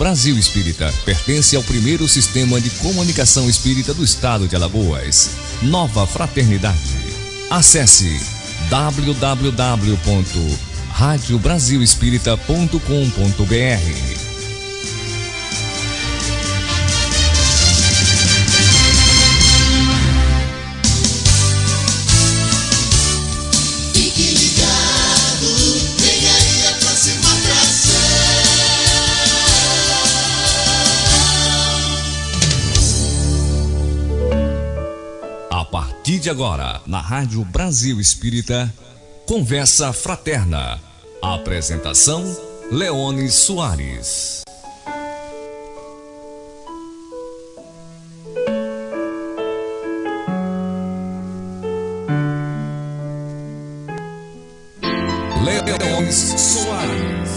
Brasil Espírita pertence ao primeiro sistema de comunicação espírita do estado de Alagoas, Nova Fraternidade. Acesse www.radiobrasilespírita.com.br. A partir de agora, na Rádio Brasil Espírita, Conversa Fraterna. Apresentação, Leone Soares. Leone Soares.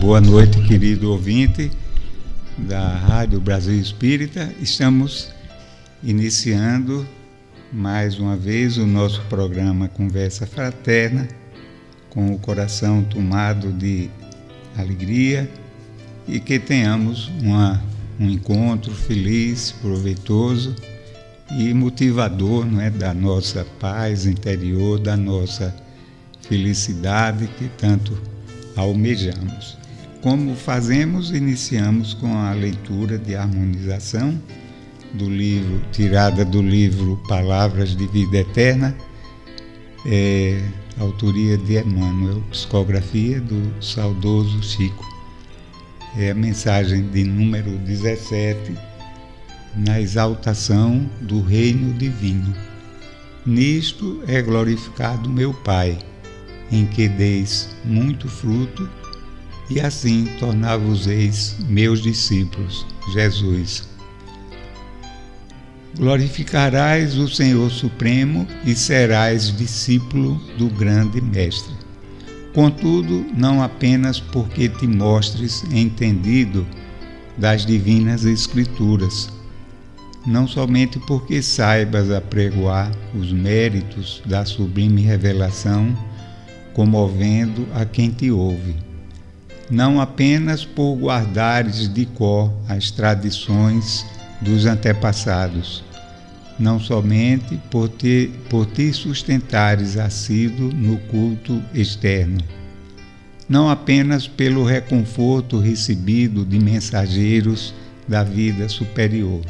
Boa noite, querido ouvinte da Rádio Brasil Espírita. Estamos iniciando mais uma vez o nosso programa Conversa Fraterna, com o coração tomado de alegria e que tenhamos um encontro feliz, proveitoso e motivador, não é, da nossa paz interior, da nossa felicidade que tanto almejamos. Como fazemos, iniciamos com a leitura de harmonização do livro, tirada do livro Palavras de Vida Eterna, autoria de Emmanuel, psicografia do saudoso Chico. É a mensagem de número 17, na exaltação do reino divino. Nisto é glorificado meu Pai, em que deis muito fruto, e assim tornar-vos-eis meus discípulos. Jesus. Glorificarás o Senhor Supremo e serás discípulo do grande Mestre. Contudo, não apenas porque te mostres entendido das divinas Escrituras, não somente porque saibas apregoar os méritos da sublime revelação, comovendo a quem te ouve. Não apenas por guardares de cor as tradições dos antepassados, não somente por te sustentares assíduo no culto externo, não apenas pelo reconforto recebido de mensageiros da vida superior,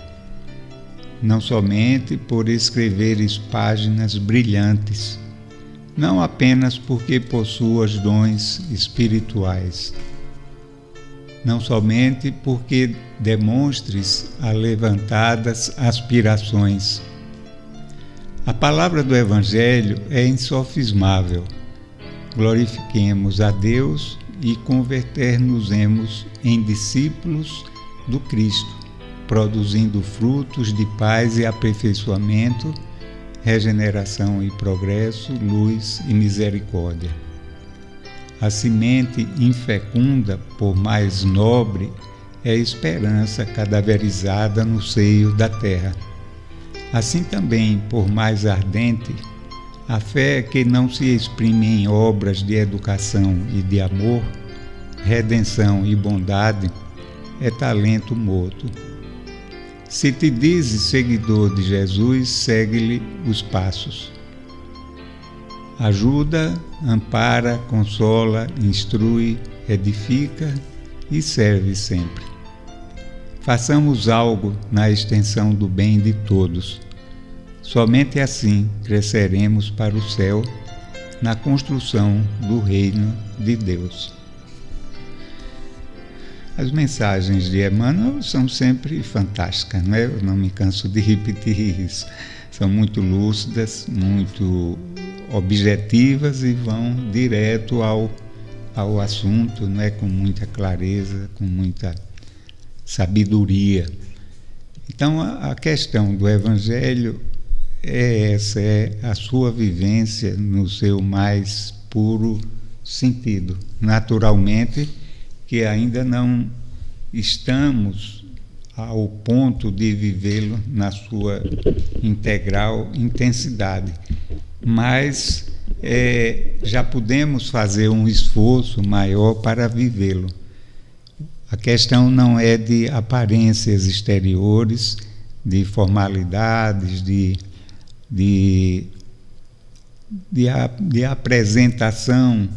não somente por escreveres páginas brilhantes, não apenas porque possuas dons espirituais, não somente porque demonstres alevantadas aspirações. A palavra do Evangelho é insofismável. Glorifiquemos a Deus e converter-nos-emos em discípulos do Cristo, produzindo frutos de paz e aperfeiçoamento, regeneração e progresso, luz e misericórdia. A semente infecunda, por mais nobre, é a esperança cadaverizada no seio da terra. Assim também, por mais ardente, a fé que não se exprime em obras de educação e de amor, redenção e bondade, é talento morto. Se te dizes seguidor de Jesus, segue-lhe os passos. Ajuda, ampara, consola, instrui, edifica e serve sempre. Façamos algo na extensão do bem de todos. Somente assim cresceremos para o céu, na construção do reino de Deus. As mensagens de Emmanuel são sempre fantásticas, né? Eu não me canso de repetir isso. São muito lúcidas, muito objetivas e vão direto ao assunto, né? Com muita clareza, com muita sabedoria. Então, a questão do Evangelho é essa, é a sua vivência no seu mais puro sentido. Naturalmente, que ainda não estamos ao ponto de vivê-lo na sua integral intensidade. Mas já podemos fazer um esforço maior para vivê-lo. A questão não é de aparências exteriores, de formalidades, de apresentação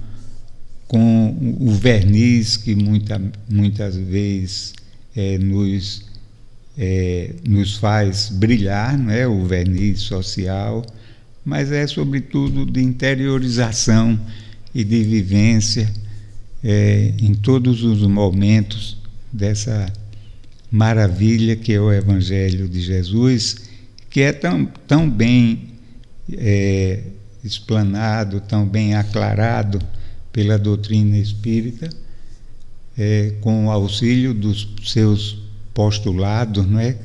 com o verniz que muitas vezes nos faz brilhar, não é? O verniz social, mas é sobretudo de interiorização e de vivência em todos os momentos dessa maravilha que é o Evangelho de Jesus, que é tão bem explanado, tão bem aclarado pela doutrina espírita, com o auxílio dos seus postulados, não é?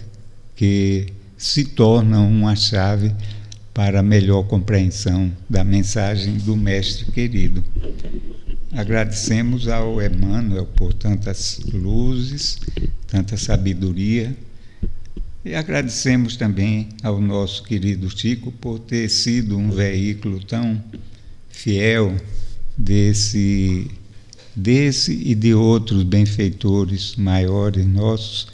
Que se tornam uma chave para a melhor compreensão da mensagem do Mestre querido. Agradecemos ao Emmanuel por tantas luzes, tanta sabedoria, e agradecemos também ao nosso querido Chico por ter sido um veículo tão fiel desse e de outros benfeitores maiores nossos,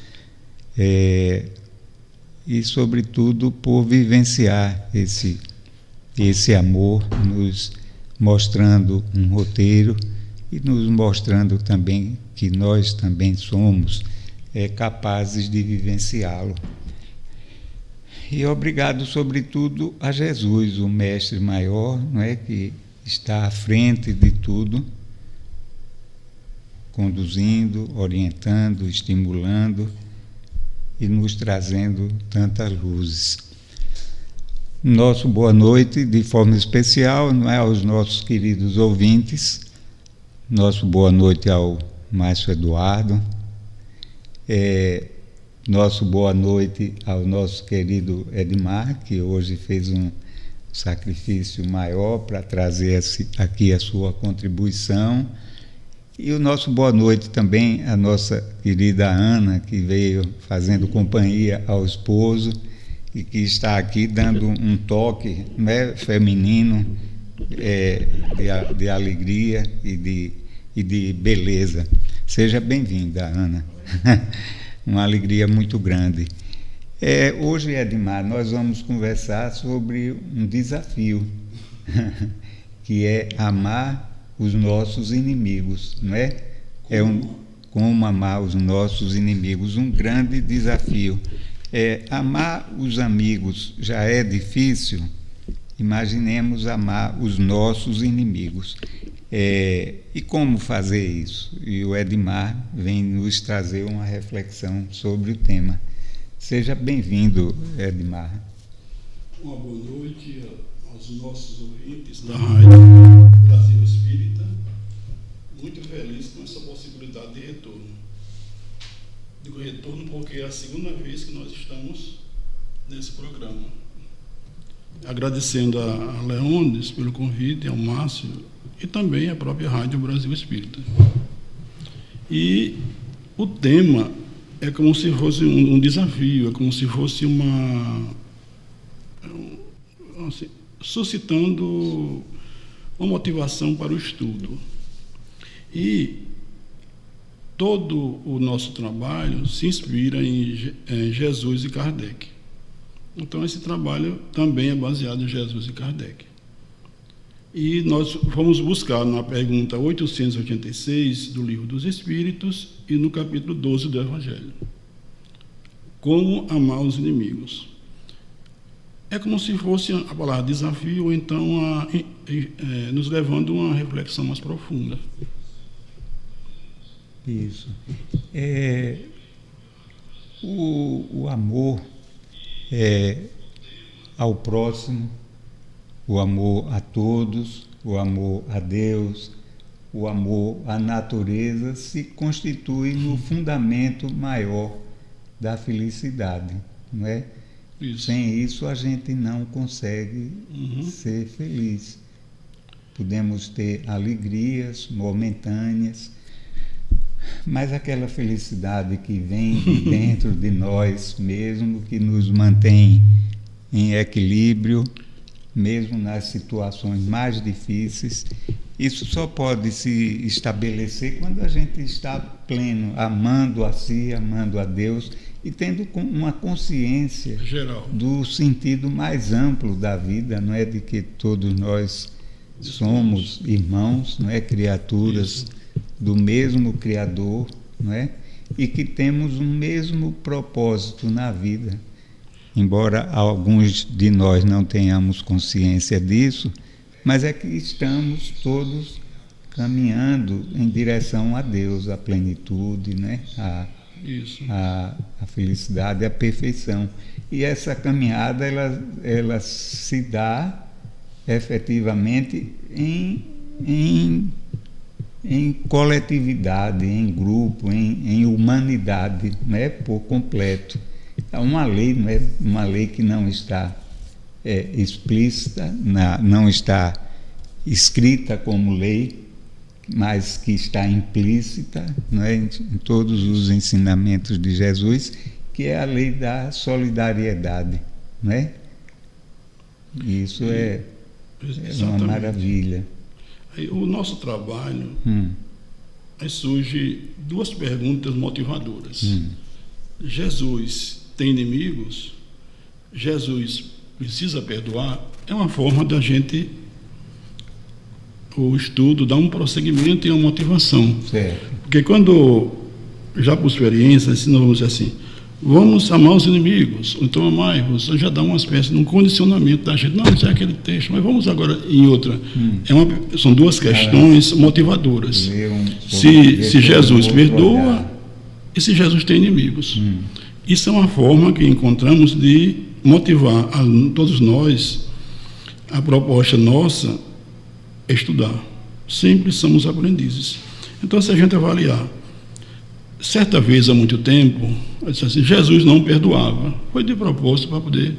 e sobretudo por vivenciar esse amor, nos mostrando um roteiro e nos mostrando também que nós também somos capazes de vivenciá-lo. E obrigado, sobretudo, a Jesus, o Mestre Maior, não é, que está à frente de tudo, conduzindo, orientando, estimulando e nos trazendo tantas luzes. Nosso boa noite, de forma especial, não é, aos nossos queridos ouvintes. Nosso boa noite ao Márcio Eduardo. Nosso boa noite ao nosso querido Edmar, que hoje fez um sacrifício maior para trazer aqui a sua contribuição. E o nosso boa noite também à nossa querida Ana, que veio fazendo companhia ao esposo e que está aqui dando um toque, né, feminino, de alegria e de beleza. Seja bem-vinda, Ana. Uma alegria muito grande. Hoje, Edmar, nós vamos conversar sobre um desafio, que é amar os nossos inimigos, não é? Como amar os nossos inimigos, um grande desafio. Amar os amigos já é difícil, imaginemos amar os nossos inimigos. E como fazer isso? E o Edmar vem nos trazer uma reflexão sobre o tema. Seja bem-vindo, Edmar. Uma boa noite aos nossos ouvintes da Rádio Brasil Espírita. Muito feliz com essa possibilidade de retorno. Digo retorno porque é a segunda vez que nós estamos nesse programa. Agradecendo a Leônidas pelo convite, ao Márcio e também à própria Rádio Brasil Espírita. E o tema é como se fosse um desafio, é como se fosse suscitando uma motivação para o estudo. E todo o nosso trabalho se inspira em Jesus e Kardec. Então, esse trabalho também é baseado em Jesus e Kardec. E nós vamos buscar na pergunta 886 do Livro dos Espíritos e no capítulo 12 do Evangelho. Como amar os inimigos. É como se fosse a palavra desafio, ou então nos levando a uma reflexão mais profunda. Isso. O amor ao próximo, o amor a todos, o amor a Deus, o amor à natureza se constitui no fundamento maior da felicidade, não é? Isso. Sem isso a gente não consegue ser feliz. Podemos ter alegrias momentâneas, mas aquela felicidade que vem de dentro de nós mesmo, que nos mantém em equilíbrio, mesmo nas situações mais difíceis. Isso só pode se estabelecer quando a gente está pleno, amando a si, amando a Deus e tendo uma consciência geral do sentido mais amplo da vida, não é, de que todos nós somos irmãos, não é, criaturas do mesmo Criador, não é, e que temos o mesmo propósito na vida. Embora alguns de nós não tenhamos consciência disso, mas é que estamos todos caminhando em direção a Deus, à plenitude, né? A felicidade, a perfeição. E essa caminhada ela se dá efetivamente em coletividade, em grupo, em humanidade, né? Por completo. É uma lei, não é uma lei que não está explícita, não está escrita como lei, mas que está implícita, não é, em todos os ensinamentos de Jesus, que é a lei da solidariedade, não é? E isso é uma maravilha. O nosso trabalho, aí surge duas perguntas motivadoras. Jesus tem inimigos? Jesus precisa perdoar? É uma forma da gente, o estudo, dar um prosseguimento e uma motivação. Certo. Porque quando, já por experiência, se nós vamos dizer assim, vamos amar os inimigos, ou então amai-vos, já dá uma espécie de um condicionamento da gente. Não, isso é aquele texto, mas vamos agora em outra. São duas questões motivadoras. Se Jesus perdoa e se Jesus tem inimigos. Isso é uma forma que encontramos de motivar a todos nós. A proposta nossa é estudar. Sempre somos aprendizes. Então, se a gente avaliar, certa vez, há muito tempo, eu disse assim, Jesus não perdoava. Foi de propósito para poder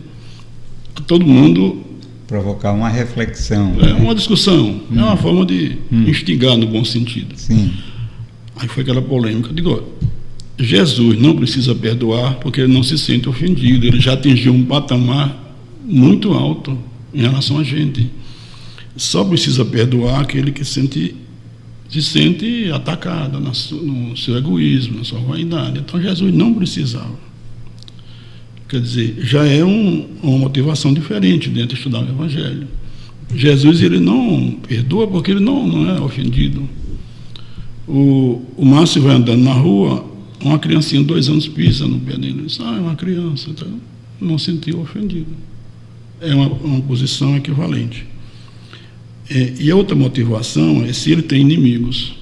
todo mundo provocar uma reflexão. Uma discussão. É uma forma de instigar no bom sentido. Sim. Aí foi aquela polêmica. Eu digo, Jesus não precisa perdoar porque ele não se sente ofendido. Ele já atingiu um patamar muito alto em relação a gente. Só precisa perdoar aquele que se sente atacado no seu egoísmo, na sua vaidade. Então Jesus não precisava. Quer dizer, já é uma motivação diferente dentro de estudar o Evangelho. Jesus ele não perdoa porque ele não é ofendido. O Márcio vai andando na rua, uma criancinha de 2 anos pisa no pé dele. Ele diz, é uma criança, então não se sentiu ofendido. É uma posição equivalente. E a outra motivação é se ele tem inimigos.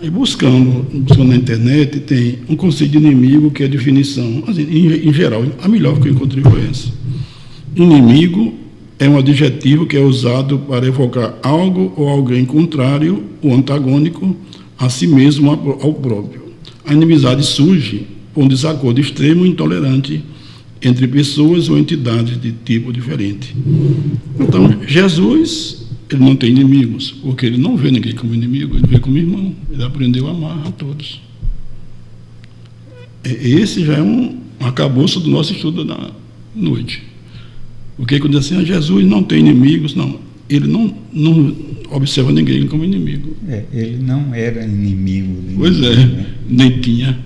Aí buscando na internet, tem um conceito de inimigo que é a definição, assim, em geral, a melhor que eu encontrei foi essa. Inimigo é um adjetivo que é usado para evocar algo ou alguém contrário ou antagônico a si mesmo ao próprio. A inimizade surge por um desacordo extremo e intolerante entre pessoas ou entidades de tipo diferente. Então, Jesus, ele não tem inimigos, porque ele não vê ninguém como inimigo, ele vê como irmão, ele aprendeu a amar a todos. Esse já é um arcabouço do nosso estudo da noite. Porque quando diz assim, Jesus não tem inimigos, não, ele não observa ninguém como inimigo. Ele não era inimigo. Pois né? Nem tinha.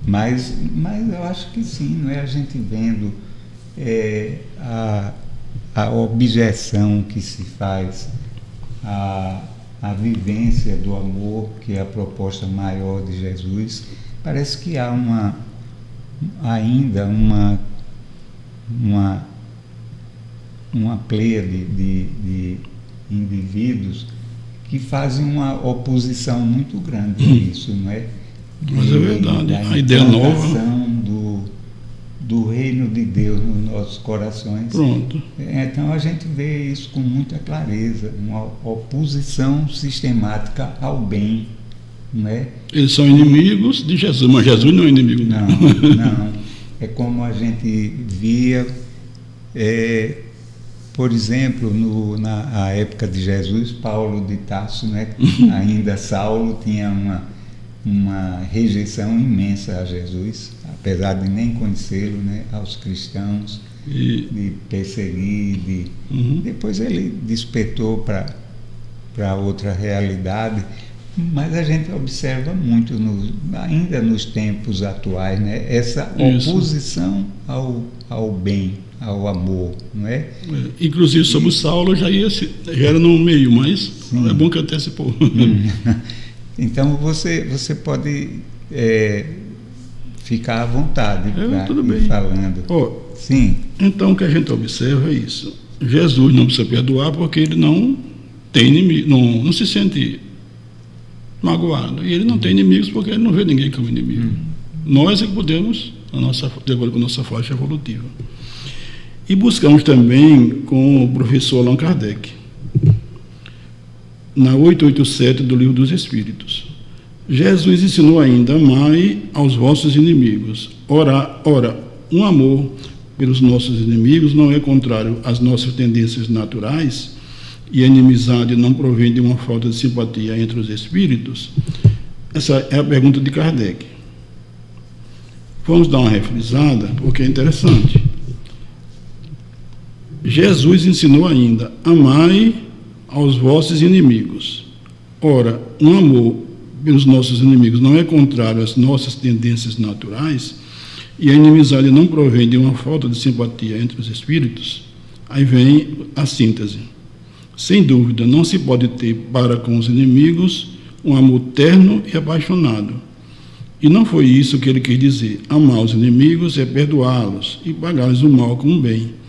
Mas eu acho que sim, não é? A gente vendo a objeção que se faz à vivência do amor, que é a proposta maior de Jesus, parece que há ainda uma pleiade de indivíduos que fazem uma oposição muito grande a isso, não é? Mas é verdade, a ideia nova do reino de Deus nos nossos corações. Pronto. Então a gente vê isso com muita clareza, uma oposição sistemática ao bem, não é? Eles são inimigos de Jesus, mas Jesus não é inimigo dele. Não. É como a gente via, por exemplo, na época de Jesus, Paulo de Tarso, né? Ainda Saulo tinha uma rejeição imensa a Jesus, apesar de nem conhecê-lo, né, aos cristãos, de perseguir, depois ele despertou para outra realidade, mas a gente observa muito, ainda nos tempos atuais, né, essa oposição ao bem, ao amor, não é? Inclusive sobre o Saulo já era no meio, mas sim, é bom que antecipou. Então você pode ficar à vontade para ir falando. Sim. Então o que a gente observa é isso. Jesus não precisa perdoar porque ele não tem inimigo, não se sente magoado. E ele não tem inimigos porque ele não vê ninguém como inimigo. Nós é que podemos, de acordo com a nossa faixa evolutiva. E buscamos também com o professor Allan Kardec, na 887 do Livro dos Espíritos. Jesus ensinou ainda: amai aos vossos inimigos. Ora, um amor pelos nossos inimigos não é contrário às nossas tendências naturais, e a inimizade não provém de uma falta de simpatia entre os espíritos? Essa é a pergunta de Kardec. Vamos dar uma refrisada, porque é interessante. Jesus ensinou ainda: amai aos vossos inimigos. Ora, um amor pelos nossos inimigos não é contrário às nossas tendências naturais, e a inimizade não provém de uma falta de simpatia entre os espíritos. Aí vem a síntese. Sem dúvida, não se pode ter para com os inimigos um amor terno e apaixonado. E não foi isso que ele quis dizer. Amar os inimigos é perdoá-los e pagar-lhes o mal com o bem.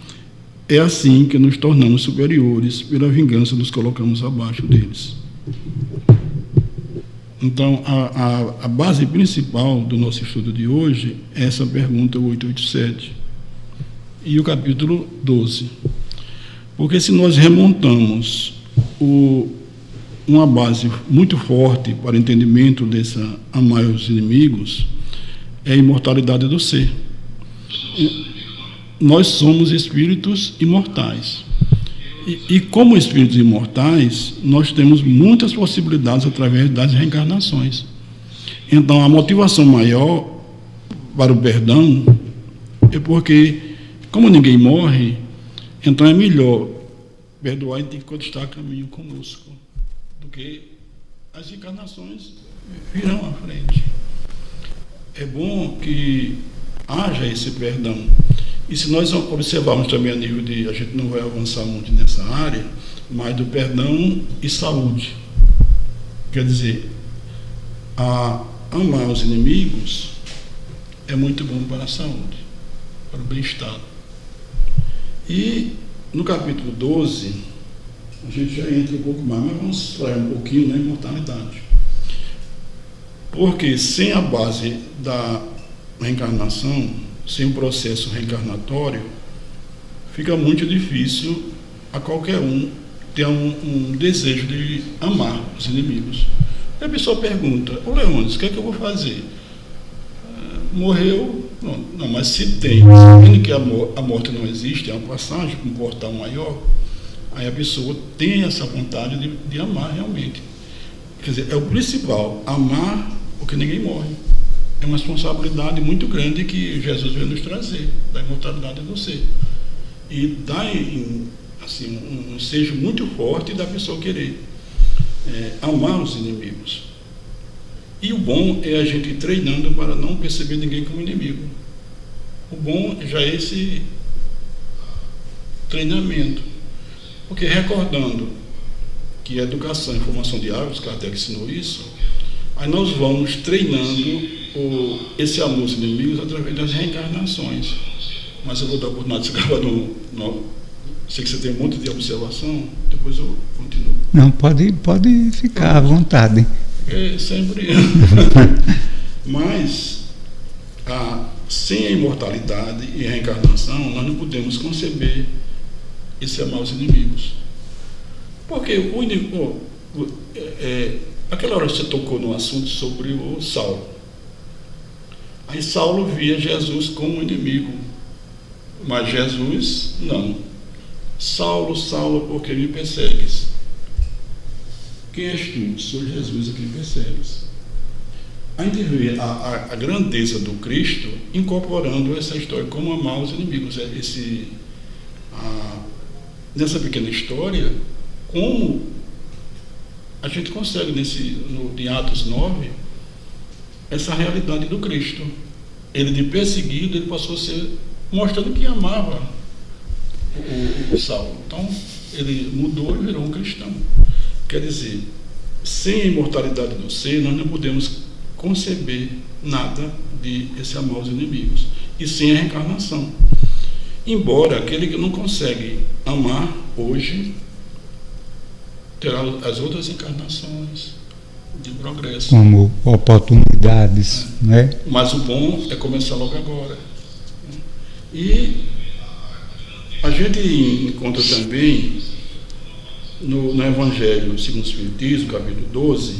É assim que nos tornamos superiores, pela vingança nos colocamos abaixo deles. Então, a base principal do nosso estudo de hoje é essa pergunta 887 e o capítulo 12. Porque se nós remontamos uma base muito forte para o entendimento dessa amar os inimigos, é a imortalidade do ser. Nós somos espíritos imortais. E como espíritos imortais, nós temos muitas possibilidades através das reencarnações. Então, a motivação maior para o perdão é porque, como ninguém morre, então é melhor perdoar e ter que conquistar caminho conosco do que as encarnações virão à frente. É bom que haja esse perdão. E se nós observarmos também a nível de, a gente não vai avançar muito nessa área, mas do perdão e saúde. Quer dizer, amar os inimigos é muito bom para a saúde, para o bem-estar. E no capítulo 12, a gente já entra um pouco mais, mas vamos extrair um pouquinho na imortalidade. Porque sem a base da reencarnação, sem o processo reencarnatório, fica muito difícil a qualquer um ter um desejo de amar os inimigos. E a pessoa pergunta: ô Leônidas, o que é que eu vou fazer? Morreu? Não, mas se tem, sabendo que a morte não existe, é uma passagem com um portal maior, aí a pessoa tem essa vontade de amar realmente. Quer dizer, é o principal, amar porque ninguém morre. É uma responsabilidade muito grande que Jesus veio nos trazer, da imortalidade do ser. E dá assim, um ensejo muito forte da pessoa querer amar os inimigos. E o bom é a gente ir treinando para não perceber ninguém como inimigo. O bom já é esse treinamento. Porque recordando que a educação e formação de hábitos, Kardec ensinou isso, aí nós vamos treinando esse amor aos inimigos através das reencarnações. Mas eu vou dar a oportunidade de você acabar sei que você tem um monte de observação, depois eu continuo. Não, pode ficar à vontade. É sempre. Mas, sem a imortalidade e a reencarnação, nós não podemos conceber esse amar aos inimigos. Porque o inimigo. Aquela hora que você tocou no assunto sobre o Saulo. Aí Saulo via Jesus como inimigo, mas Jesus não. Saulo, Saulo, por que me persegues? Quem és tu? Sou Jesus a quem persegues. a gente vê a grandeza do Cristo incorporando essa história, como amar os inimigos. Nessa pequena história, como a gente consegue, em Atos 9, essa realidade do Cristo. Ele, de perseguido, ele passou a ser, mostrando que amava o Saulo. Então, ele mudou e virou um cristão. Quer dizer, sem a imortalidade do ser, nós não podemos conceber nada de esse amar os inimigos. E sem a reencarnação. Embora aquele que não consegue amar hoje terá as outras encarnações de progresso. Como oportunidades, né? Mas o bom é começar logo agora. E a gente encontra também no Evangelho segundo o Espiritismo, capítulo 12,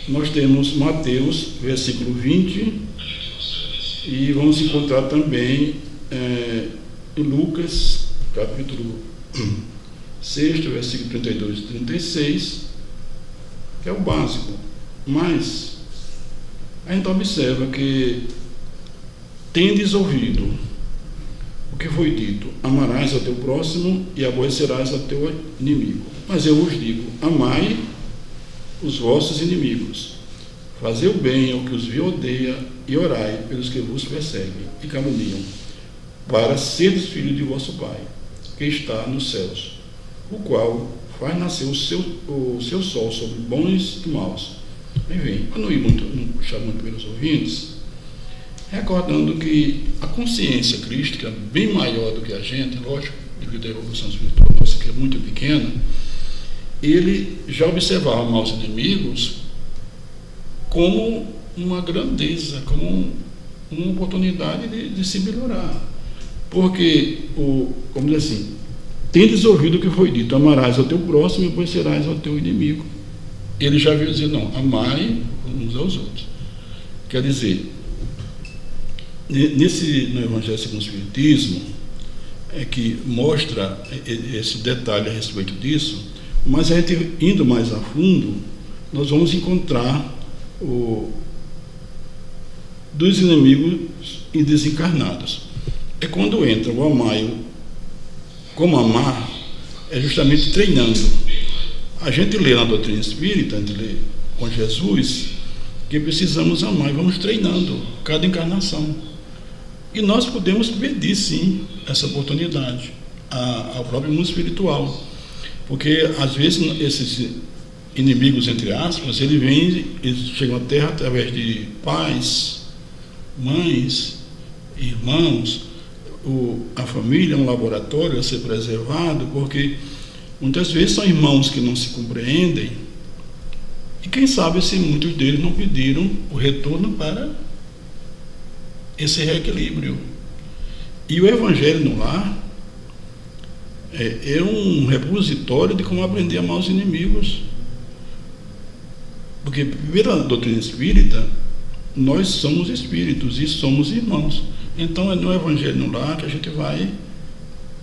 nós temos Mateus, versículo 20, e vamos encontrar também em Lucas, capítulo 6, versículo 32 e 36, que é o básico. Mas a gente observa que tendes ouvido o que foi dito: amarás ao teu próximo e aborrecerás ao teu inimigo. Mas eu vos digo: amai os vossos inimigos, fazei o bem ao que os odeia e orai pelos que vos perseguem e caluniam, para seres filhos de vosso Pai, que está nos céus, o qual faz nascer o seu sol sobre bons e maus. Enfim, para não puxar muito pelos ouvintes, recordando que a consciência crística é bem maior do que a gente, lógico, devido à evolução espiritual nossa, que é muito pequena, ele já observava maus inimigos como uma grandeza, como uma oportunidade de se melhorar. Porque, como diz assim, tendes ouvido o que foi dito: amarás ao teu próximo e aborrecerás ao teu inimigo. Ele já veio dizer: não, amai uns aos outros. Quer dizer, no Evangelho segundo o Espiritismo, é que mostra esse detalhe a respeito disso, mas a gente indo mais a fundo, nós vamos encontrar dos inimigos e desencarnados. É quando entra o amar. Como amar é justamente treinando. A gente lê na doutrina espírita, a gente lê com Jesus, que precisamos amar e vamos treinando cada encarnação. E nós podemos pedir, sim, essa oportunidade ao próprio mundo espiritual. Porque, às vezes, esses inimigos, entre aspas, eles chegam à Terra através de pais, mães, irmãos. A família é um laboratório a ser preservado, porque muitas vezes são irmãos que não se compreendem, e quem sabe se muitos deles não pediram o retorno para esse reequilíbrio. E o Evangelho no Lar é um repositório de como aprender a amar os inimigos, porque pela doutrina espírita nós somos espíritos e somos irmãos. Então é no Evangelho no Lar que a gente vai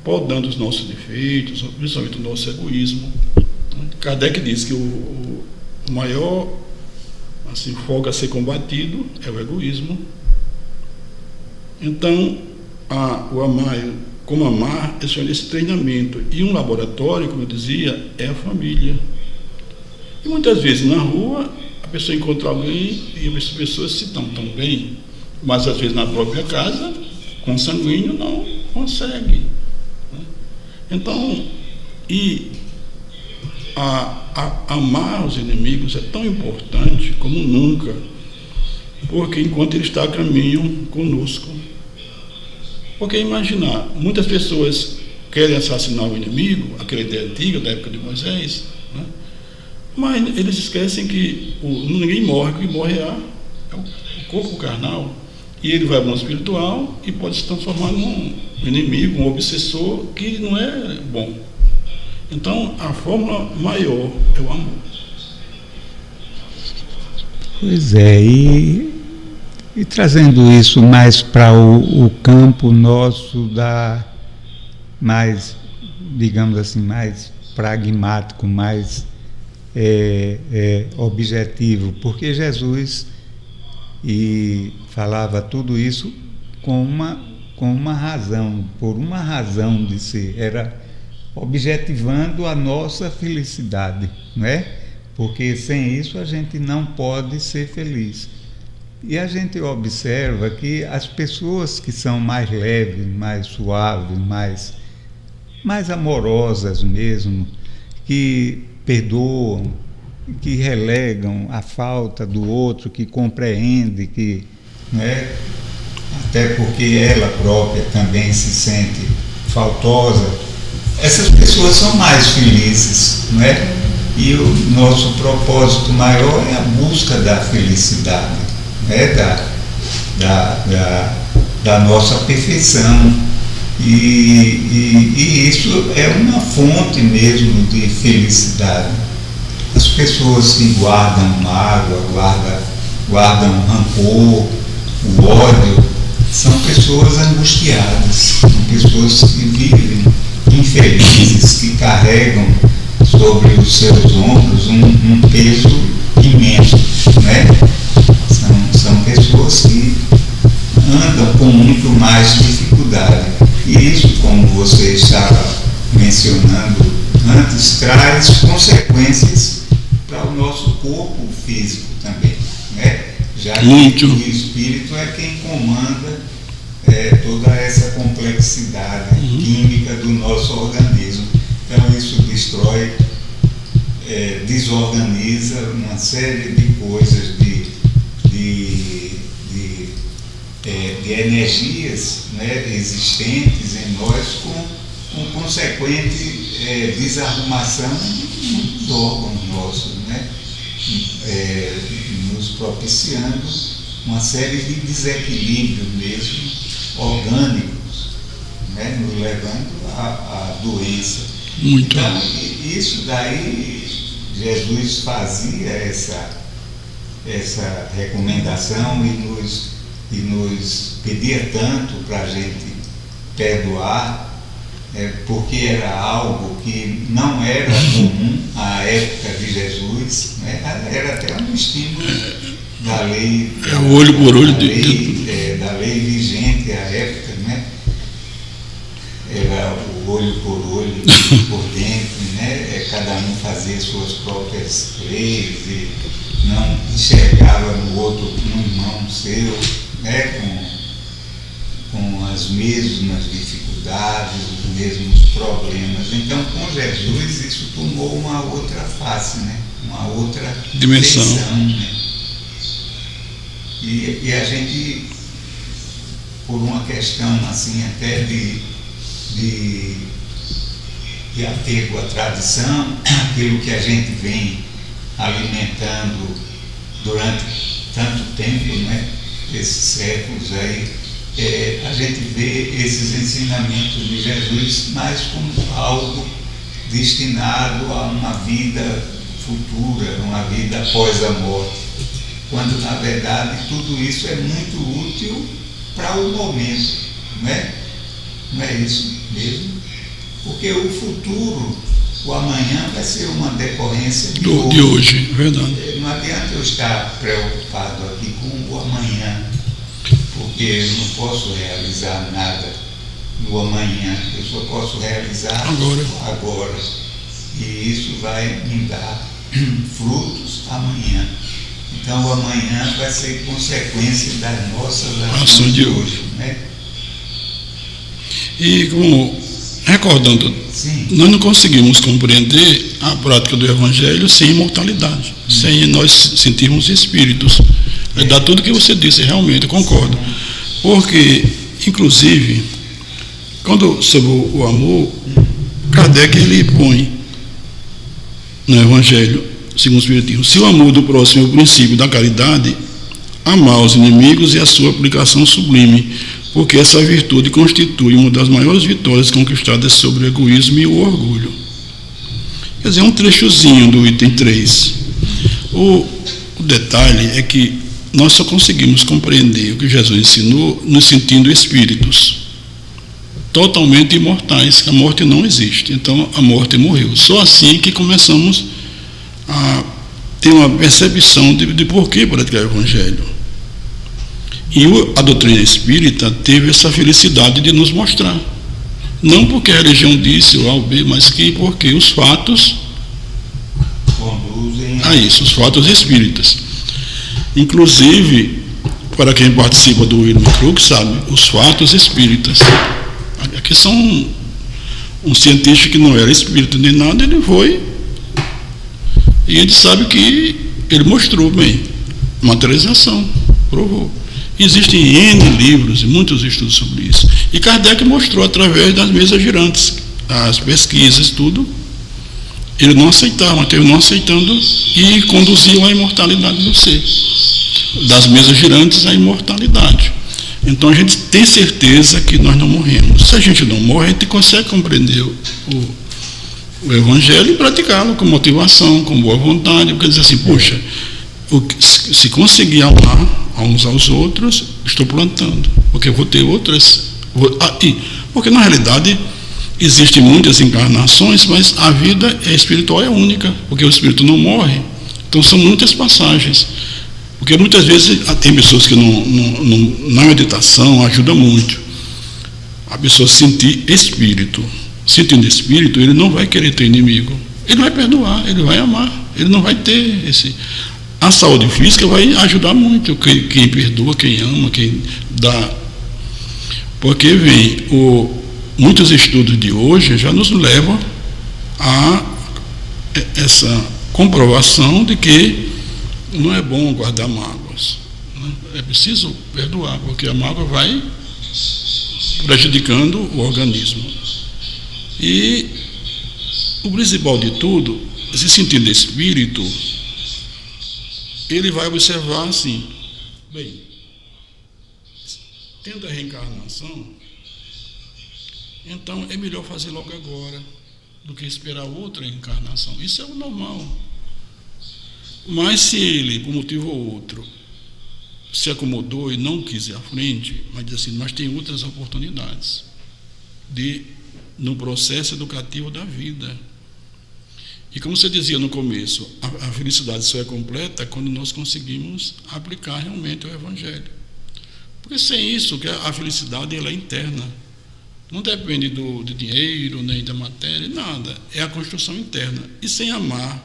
podando os nossos defeitos, principalmente o nosso egoísmo. Kardec diz que o maior fogo a ser combatido é o egoísmo. Então, o amar, como amar, é esse treinamento. E um laboratório, como eu dizia, é a família. E muitas vezes na rua a pessoa encontra alguém e as pessoas se estão tão bem, mas às vezes na própria casa, consanguíneo, não consegue. Então, amar os inimigos é tão importante como nunca, porque enquanto ele está a caminho conosco. Porque imaginar, muitas pessoas querem assassinar o inimigo, aquela ideia antiga da época de Moisés, né? Mas eles esquecem que ninguém morre, o que morre é o corpo carnal. E ele vai para o mundo espiritual e pode se transformar num inimigo, um obsessor, que não é bom. Então, a fórmula maior é o amor. Pois é, e trazendo isso mais para o campo nosso mais, digamos assim, mais pragmático, mais objetivo, porque Jesus e falava tudo isso com uma razão, por uma razão de ser, era objetivando a nossa felicidade, não é? Porque sem isso a gente não pode ser feliz. E a gente observa que as pessoas que são mais leves, mais suaves, mais amorosas mesmo, que perdoam, que relegam a falta do outro, que compreende, que, não é? Até porque ela própria também se sente faltosa, essas pessoas são mais felizes, não é? E o nosso propósito maior é a busca da felicidade, né? da nossa perfeição. E isso é uma fonte mesmo de felicidade. As pessoas que guardam mágoa, guardam rancor, o ódio, são pessoas angustiadas, são pessoas que vivem infelizes, que carregam sobre os seus ombros um peso imenso, né? São pessoas que andam com muito mais dificuldade. E isso, como você estava mencionando antes, traz consequências para o nosso corpo físico também, né? Já que o espírito é quem comanda toda essa complexidade química do nosso organismo. Então isso destrói, desorganiza uma série de coisas, de energias, né, existentes em nós, com consequente desarrumação dos órgãos nossos, né? Nos propiciando uma série de desequilíbrios mesmo orgânicos, né? Nos levando à doença. Muito. Então, isso daí, Jesus fazia essa recomendação e nos pedia tanto para a gente perdoar, porque era algo que não era comum à época de Jesus, né? Era até um estímulo da lei, olho por olho, da lei vigente à época, né? Era o olho por olho, por dentro, né? Cada um fazia suas próprias leis e não enxergava no outro um irmão seu, né? Com as mesmas dificuldades, os mesmos problemas. Então, com Jesus, isso tomou uma outra face, né? Uma outra dimensão. Né? E a gente, por uma questão assim até de apego à tradição, aquilo que a gente vem alimentando durante tanto tempo, né? Esses séculos aí, a gente vê esses ensinamentos de Jesus mais como algo destinado a uma vida futura, uma vida após a morte, quando na verdade tudo isso é muito útil para o momento, não é? Não é isso mesmo? Porque o futuro, o amanhã, vai ser uma decorrência de hoje, verdade. Não adianta eu estar preocupado aqui com o amanhã, porque eu não posso realizar nada no amanhã, eu só posso realizar agora. E isso vai me dar frutos amanhã. Então o amanhã vai ser consequência das nossas ações de hoje, né? E como recordando, sim, nós não conseguimos compreender a prática do Evangelho sem imortalidade, sem nós sentirmos espíritos. Dá tudo que você disse, realmente, eu concordo. Porque, inclusive, quando sobre o amor, Kardec ele põe no Evangelho, segundo o Espiritismo, se o amor do próximo é o princípio da caridade, amar os inimigos é a sua aplicação sublime, porque essa virtude constitui uma das maiores vitórias conquistadas sobre o egoísmo e o orgulho. Quer dizer, um trechozinho do item 3. O detalhe é que nós só conseguimos compreender o que Jesus ensinou nos sentindo espíritos totalmente imortais, que a morte não existe. Então, a morte morreu. Só assim que começamos a ter uma percepção de por que praticar o Evangelho. E a doutrina espírita teve essa felicidade de nos mostrar. Não porque a religião disse o A ou B, mas porque os fatos conduzem a isso, os fatos espíritas. Inclusive, para quem participa do William Crookes, sabe, os fatos espíritas. Aqui são um cientista que não era espírita nem nada, ele foi e ele sabe que ele mostrou bem, materialização, provou. Existem N livros e muitos estudos sobre isso. E Kardec mostrou através das mesas girantes, as pesquisas, tudo. Ele não aceitava, mas não aceitando e conduziu à imortalidade do ser. Das mesas girantes à imortalidade. Então a gente tem certeza que nós não morremos. Se a gente não morre, a gente consegue compreender o Evangelho e praticá-lo com motivação, com boa vontade. Porque dizer assim, poxa, se conseguir amar uns aos outros, estou plantando, porque eu vou ter outras. Porque na realidade existem muitas encarnações, mas a vida espiritual é única, porque o espírito não morre. Então são muitas passagens. Porque muitas vezes tem pessoas que na meditação ajuda muito a pessoa sentir espírito. Sentindo espírito, ele não vai querer ter inimigo. Ele vai perdoar, ele vai amar, ele não vai ter esse. A saúde física vai ajudar muito quem perdoa, quem ama, quem dá. Porque muitos estudos de hoje já nos levam a essa comprovação de que não é bom guardar mágoas. É preciso perdoar, porque a mágoa vai prejudicando o organismo. E o principal de tudo, esse sentido de espírito, ele vai observar assim, bem, tendo a reencarnação, então é melhor fazer logo agora do que esperar outra encarnação. Isso é o normal. Mas se ele, por motivo ou outro, se acomodou e não quis ir à frente, mas diz assim, mas tem outras oportunidades no processo educativo da vida. E como você dizia no começo, a felicidade só é completa quando nós conseguimos aplicar realmente o Evangelho. Porque sem isso, que a felicidade ela é interna. Não depende do dinheiro, nem da matéria, nada. É a construção interna. E sem amar,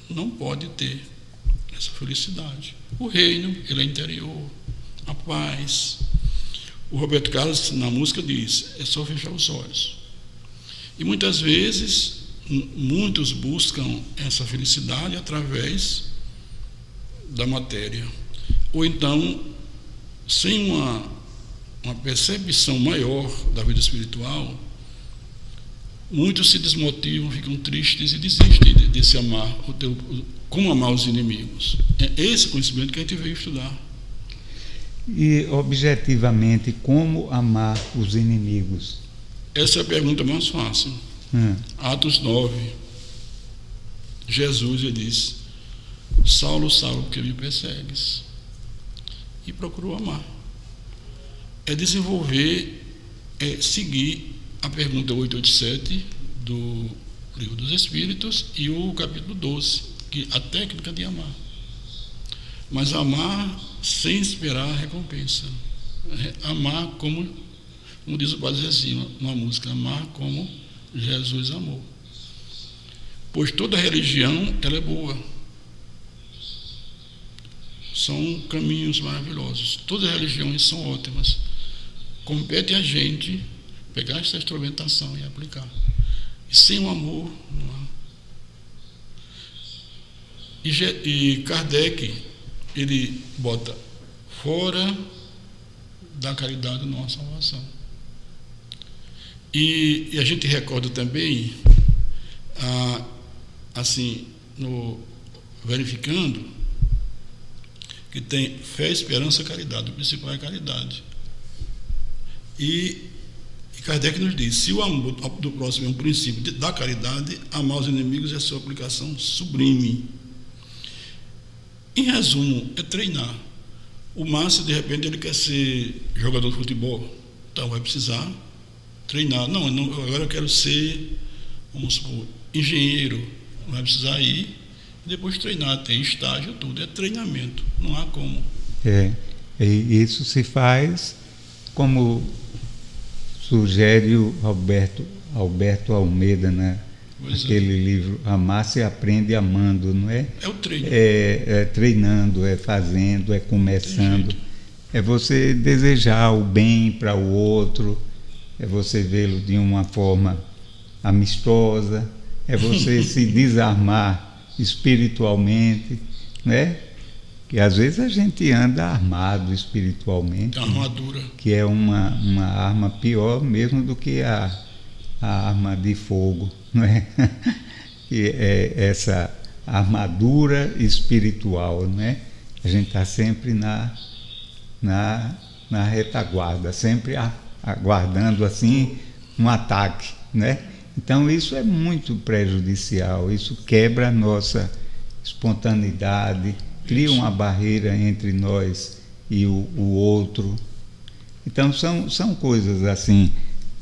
não pode ter essa felicidade. O reino, ele é interior, a paz. O Roberto Carlos, na música, diz, é só fechar os olhos. E muitas vezes, muitos buscam essa felicidade através da matéria. Ou então, sem uma percepção maior da vida espiritual, muitos se desmotivam, ficam tristes e desistem de se amar, como amar os inimigos. É esse conhecimento que a gente veio estudar. E, objetivamente, como amar os inimigos? Essa é a pergunta mais fácil. Atos 9. Jesus lhe disse, Saulo, Saulo, porque me persegues? E procurou amar. É desenvolver, seguir a pergunta 887 do Livro dos Espíritos e o capítulo 12, que a técnica de amar. Mas amar sem esperar a recompensa. Amar como diz o Padre Zezinho, numa música, amar como Jesus amou. Pois toda religião, ela é boa. São caminhos maravilhosos. Todas as religiões são ótimas. Compete a gente pegar essa instrumentação e aplicar. E sem o amor, não há. E Kardec, ele bota fora da caridade não há salvação. E a gente recorda também, assim, verificando que tem fé, esperança, caridade. O principal é a caridade. E Kardec nos diz, se o amor do próximo é um princípio da caridade, amar os inimigos é sua aplicação sublime. Em resumo, é treinar. O Márcio, de repente, ele quer ser jogador de futebol, então vai precisar treinar. Não, agora eu quero ser, vamos supor, engenheiro, vai precisar ir e depois treinar, tem estágio, tudo, é treinamento, não há como. E isso se faz como sugere o Alberto Almeida, né? Aquele livro, Amar se aprende amando, não é? É o treino. É treinando, é fazendo, é começando. É você desejar o bem para o outro, é você vê-lo de uma forma amistosa, é você se desarmar espiritualmente, né? Que às vezes a gente anda armado espiritualmente. Armadura. Que é uma arma pior mesmo do que a arma de fogo, não é? Que é essa armadura espiritual, não é? A gente está sempre na retaguarda, sempre aguardando assim um ataque, né? Então isso é muito prejudicial, isso quebra a nossa espontaneidade, cria uma barreira entre nós e o outro. Então são coisas assim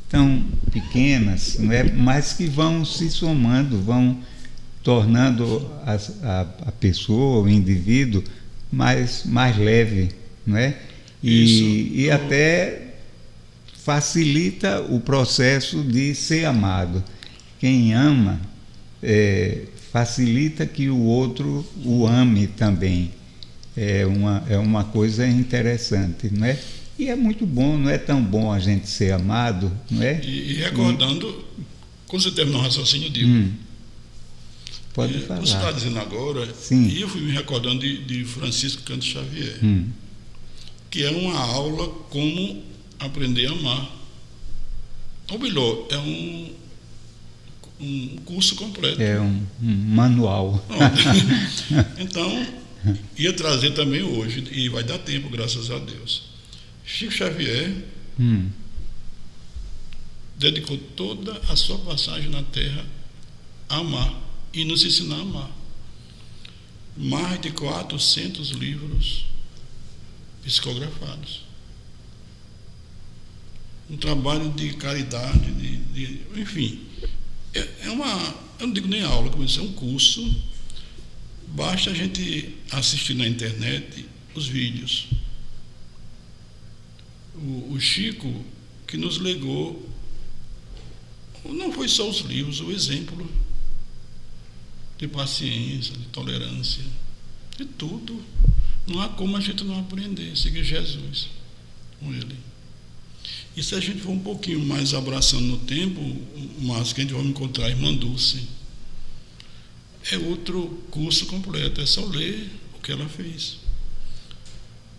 tão pequenas, não é? Mas que vão se somando, vão tornando a pessoa, o indivíduo mais leve, não é? E até facilita o processo de ser amado. Quem ama facilita que o outro o ame também. É uma coisa interessante, não é? E é muito bom, não é tão bom a gente ser amado, não é? E recordando, quando você terminou o raciocínio, digo. Pode falar. Você está dizendo agora, Sim. E eu fui me recordando de Francisco Canto Xavier, que é uma aula como aprender a amar. Ou melhor, é um curso completo. É um manual. Então, ia trazer também hoje, e vai dar tempo, graças a Deus. Chico Xavier dedicou toda a sua passagem na Terra a amar e nos ensinar a amar. Mais de 400 livros psicografados. Um trabalho de caridade, enfim. Eu não digo nem aula, como eu disse, é um curso. Basta a gente assistir na internet os vídeos. O Chico, que nos legou, não foi só os livros, o exemplo de paciência, de tolerância, de tudo. Não há como a gente não aprender, seguir Jesus com ele. E se a gente for um pouquinho mais abraçando no tempo, mas que a gente vai encontrar a Irmã Dulce, é outro curso completo, é só ler o que ela fez.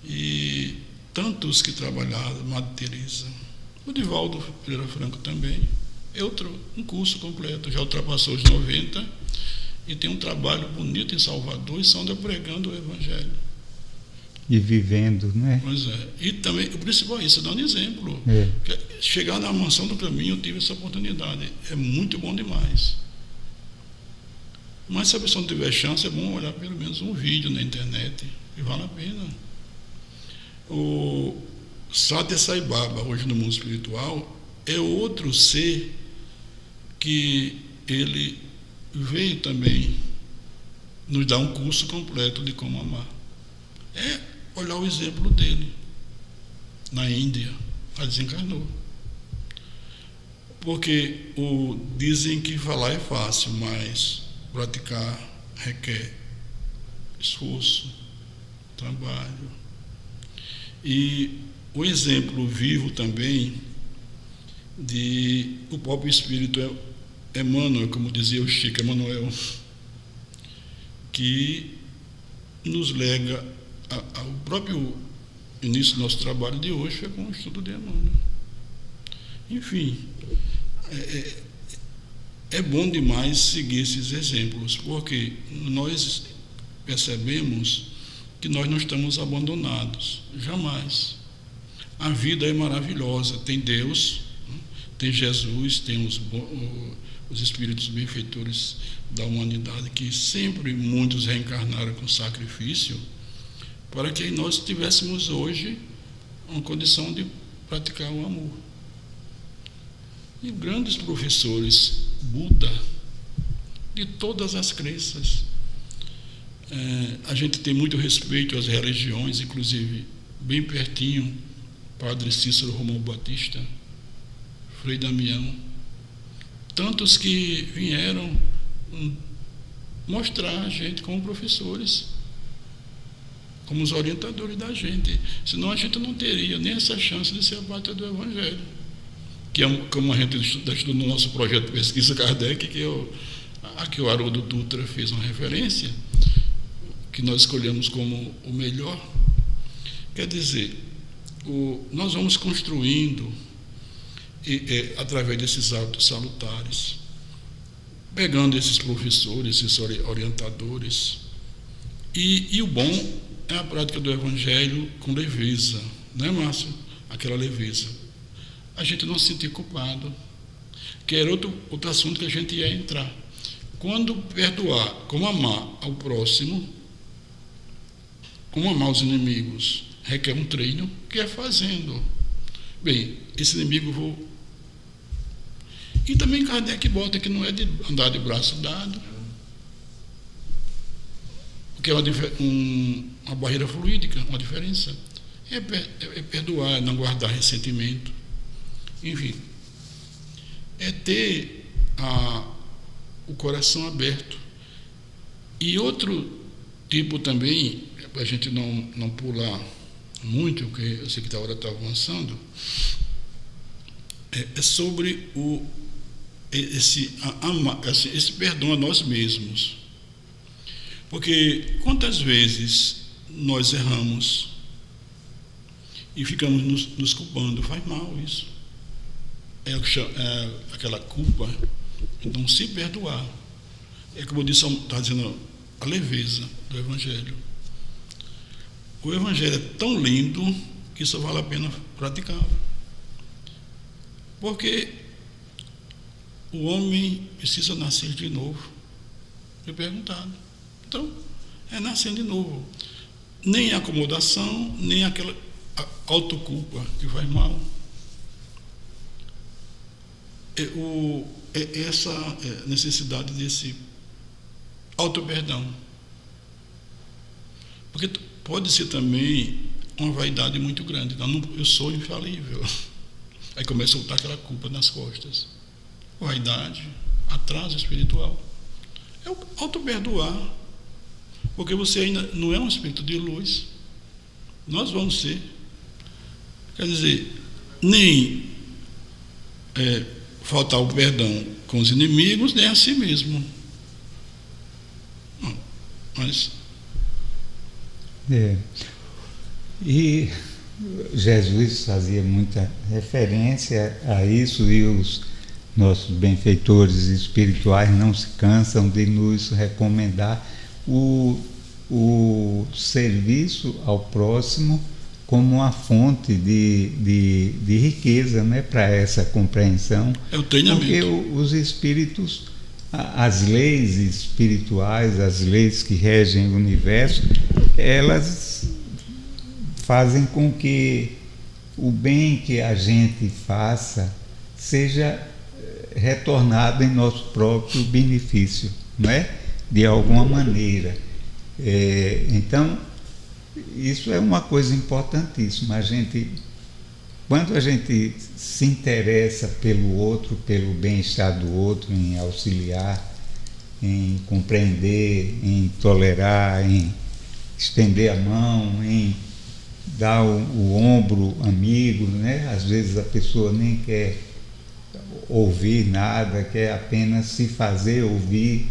E tantos que trabalharam, Madre Teresa, o Divaldo Pereira Franco também, é um curso completo, já ultrapassou os 90 e tem um trabalho bonito em Salvador e só anda pregando o Evangelho. E vivendo, não é? Pois é. E também, o principal é isso, dando exemplo. Chegar na Mansão do Caminho, eu tive essa oportunidade. É muito bom demais. Mas se a pessoa não tiver chance, é bom olhar pelo menos um vídeo na internet, e vale a pena. O Satya Sai Baba, hoje no mundo espiritual, é outro ser que ele veio também nos dar um curso completo de como amar. É olhar o exemplo dele na Índia, ele desencarnou. Porque dizem que falar é fácil, mas praticar requer esforço, trabalho. E o exemplo vivo também de o próprio Espírito Emmanuel, como dizia o Chico Emmanuel, que nos lega o próprio início do nosso trabalho de hoje foi com o estudo de Emmanuel. Enfim, é bom demais seguir esses exemplos, porque nós percebemos que nós não estamos abandonados, jamais. A vida é maravilhosa, tem Deus, tem Jesus, tem os espíritos benfeitores da humanidade, que sempre muitos reencarnaram com sacrifício, para que nós tivéssemos hoje uma condição de praticar o amor. E grandes professores, Buda, de todas as crenças. A gente tem muito respeito às religiões, inclusive bem pertinho, Padre Cícero Romão Batista, Frei Damião, tantos que vieram mostrar a gente como professores, como os orientadores da gente, senão a gente não teria nem essa chance de ser a pátria do Evangelho, que é como a gente estudou no nosso projeto de pesquisa Kardec, que o Haroldo Dutra fez uma referência, que nós escolhemos como o melhor. Quer dizer, nós vamos construindo através desses atos salutares, pegando esses professores, esses orientadores, e o bom é a prática do Evangelho com leveza, não é, Márcio? Aquela leveza. A gente não se sentir culpado, que era outro assunto que a gente ia entrar. Quando perdoar, como amar ao próximo, como amar os inimigos, requer um treino que é fazendo. Bem, esse inimigo vou... E também Kardec bota que não é de andar de braço dado, porque é uma barreira fluídica, uma diferença. É perdoar, não guardar ressentimento. Enfim, é ter o coração aberto. E outro tipo também, para a gente não pular muito, porque eu sei que a hora está avançando, é sobre esse perdão a nós mesmos. Porque quantas vezes nós erramos e ficamos nos culpando? Faz mal isso. É aquela culpa. Então, se perdoar, é como eu disse, está dizendo a leveza do Evangelho. O Evangelho é tão lindo que só vale a pena praticá-lo. Porque o homem precisa nascer de novo. Foi perguntado. Então, é nascer de novo. Nem acomodação, nem aquela autoculpa que faz mal. Essa necessidade desse auto-perdão. Porque pode ser também uma vaidade muito grande. Eu sou infalível. Aí começa a botar aquela culpa nas costas. Vaidade, atraso espiritual. É o auto-perdoar. Porque você ainda não é um espírito de luz. Nós vamos ser. Quer dizer, nem faltar o perdão com os inimigos, nem a si mesmo. Não, mas... E Jesus fazia muita referência a isso, e os nossos benfeitores espirituais não se cansam de nos recomendar o serviço ao próximo como uma fonte de riqueza, né, para essa compreensão. É o treinamento. Porque os espíritos, as leis espirituais, as leis que regem o universo, elas fazem com que o bem que a gente faça seja retornado em nosso próprio benefício, não é? De alguma maneira. Então, isso é uma coisa importantíssima. Quando a gente se interessa pelo outro, pelo bem-estar do outro, em auxiliar, em compreender, em tolerar, em estender a mão, em dar o ombro amigo, né? Às vezes a pessoa nem quer ouvir nada, quer apenas se fazer ouvir,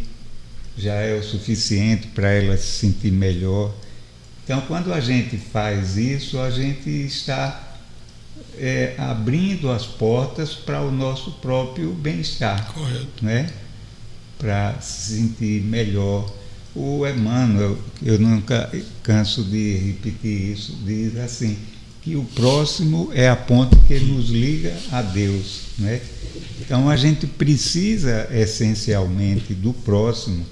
já é o suficiente para ela se sentir melhor. Então, quando a gente faz isso, a gente está abrindo as portas para o nosso próprio bem-estar. Correto. Né? Para se sentir melhor. O Emmanuel, eu nunca canso de repetir isso, diz assim, que o próximo é a ponte que nos liga a Deus. Né? Então, a gente precisa essencialmente do próximo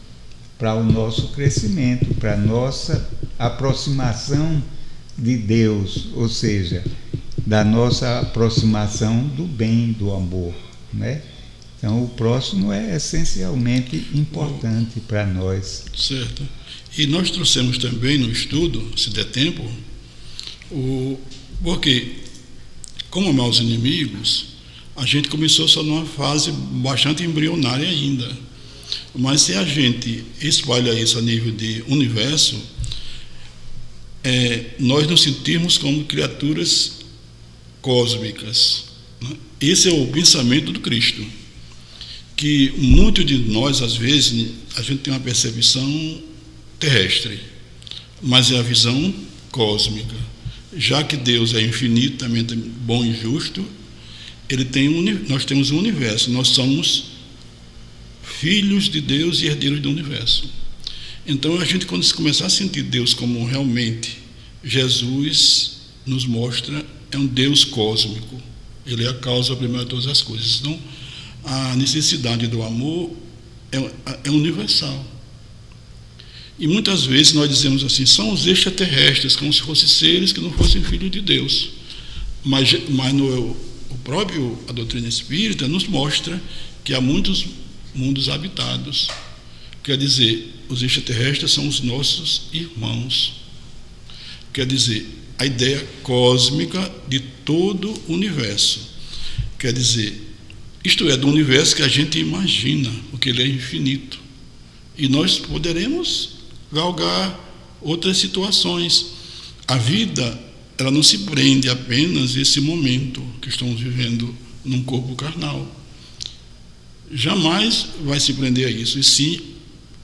para o nosso crescimento, para a nossa aproximação de Deus, ou seja, da nossa aproximação do bem, do amor, né? Então, o próximo é essencialmente importante para nós. Certo. E nós trouxemos também no estudo, se der tempo, Porque, como amar os inimigos, a gente começou só numa fase bastante embrionária ainda. Mas se a gente espalha isso a nível de universo, nós nos sentimos como criaturas cósmicas, né? Esse é o pensamento do Cristo, que muito de nós, às vezes, a gente tem uma percepção terrestre, mas é a visão cósmica. Já que Deus é infinitamente bom e justo, nós temos um universo, nós somos filhos de Deus e herdeiros do universo. Então a gente, quando se começar a sentir Deus como realmente Jesus nos mostra, é um Deus cósmico, ele é a causa primeira de todas as coisas. Então a necessidade do amor é universal. E muitas vezes nós dizemos assim, são os extraterrestres, como se fossem seres que não fossem filhos de Deus. Mas a doutrina espírita nos mostra que há muitos mundos habitados. Quer dizer, os extraterrestres são os nossos irmãos. Quer dizer, a ideia cósmica de todo o universo. Quer dizer, isto é, do universo que a gente imagina, porque ele é infinito. E nós poderemos galgar outras situações. A vida, ela não se prende apenas a esse momento que estamos vivendo num corpo carnal. Jamais vai se prender a isso, e sim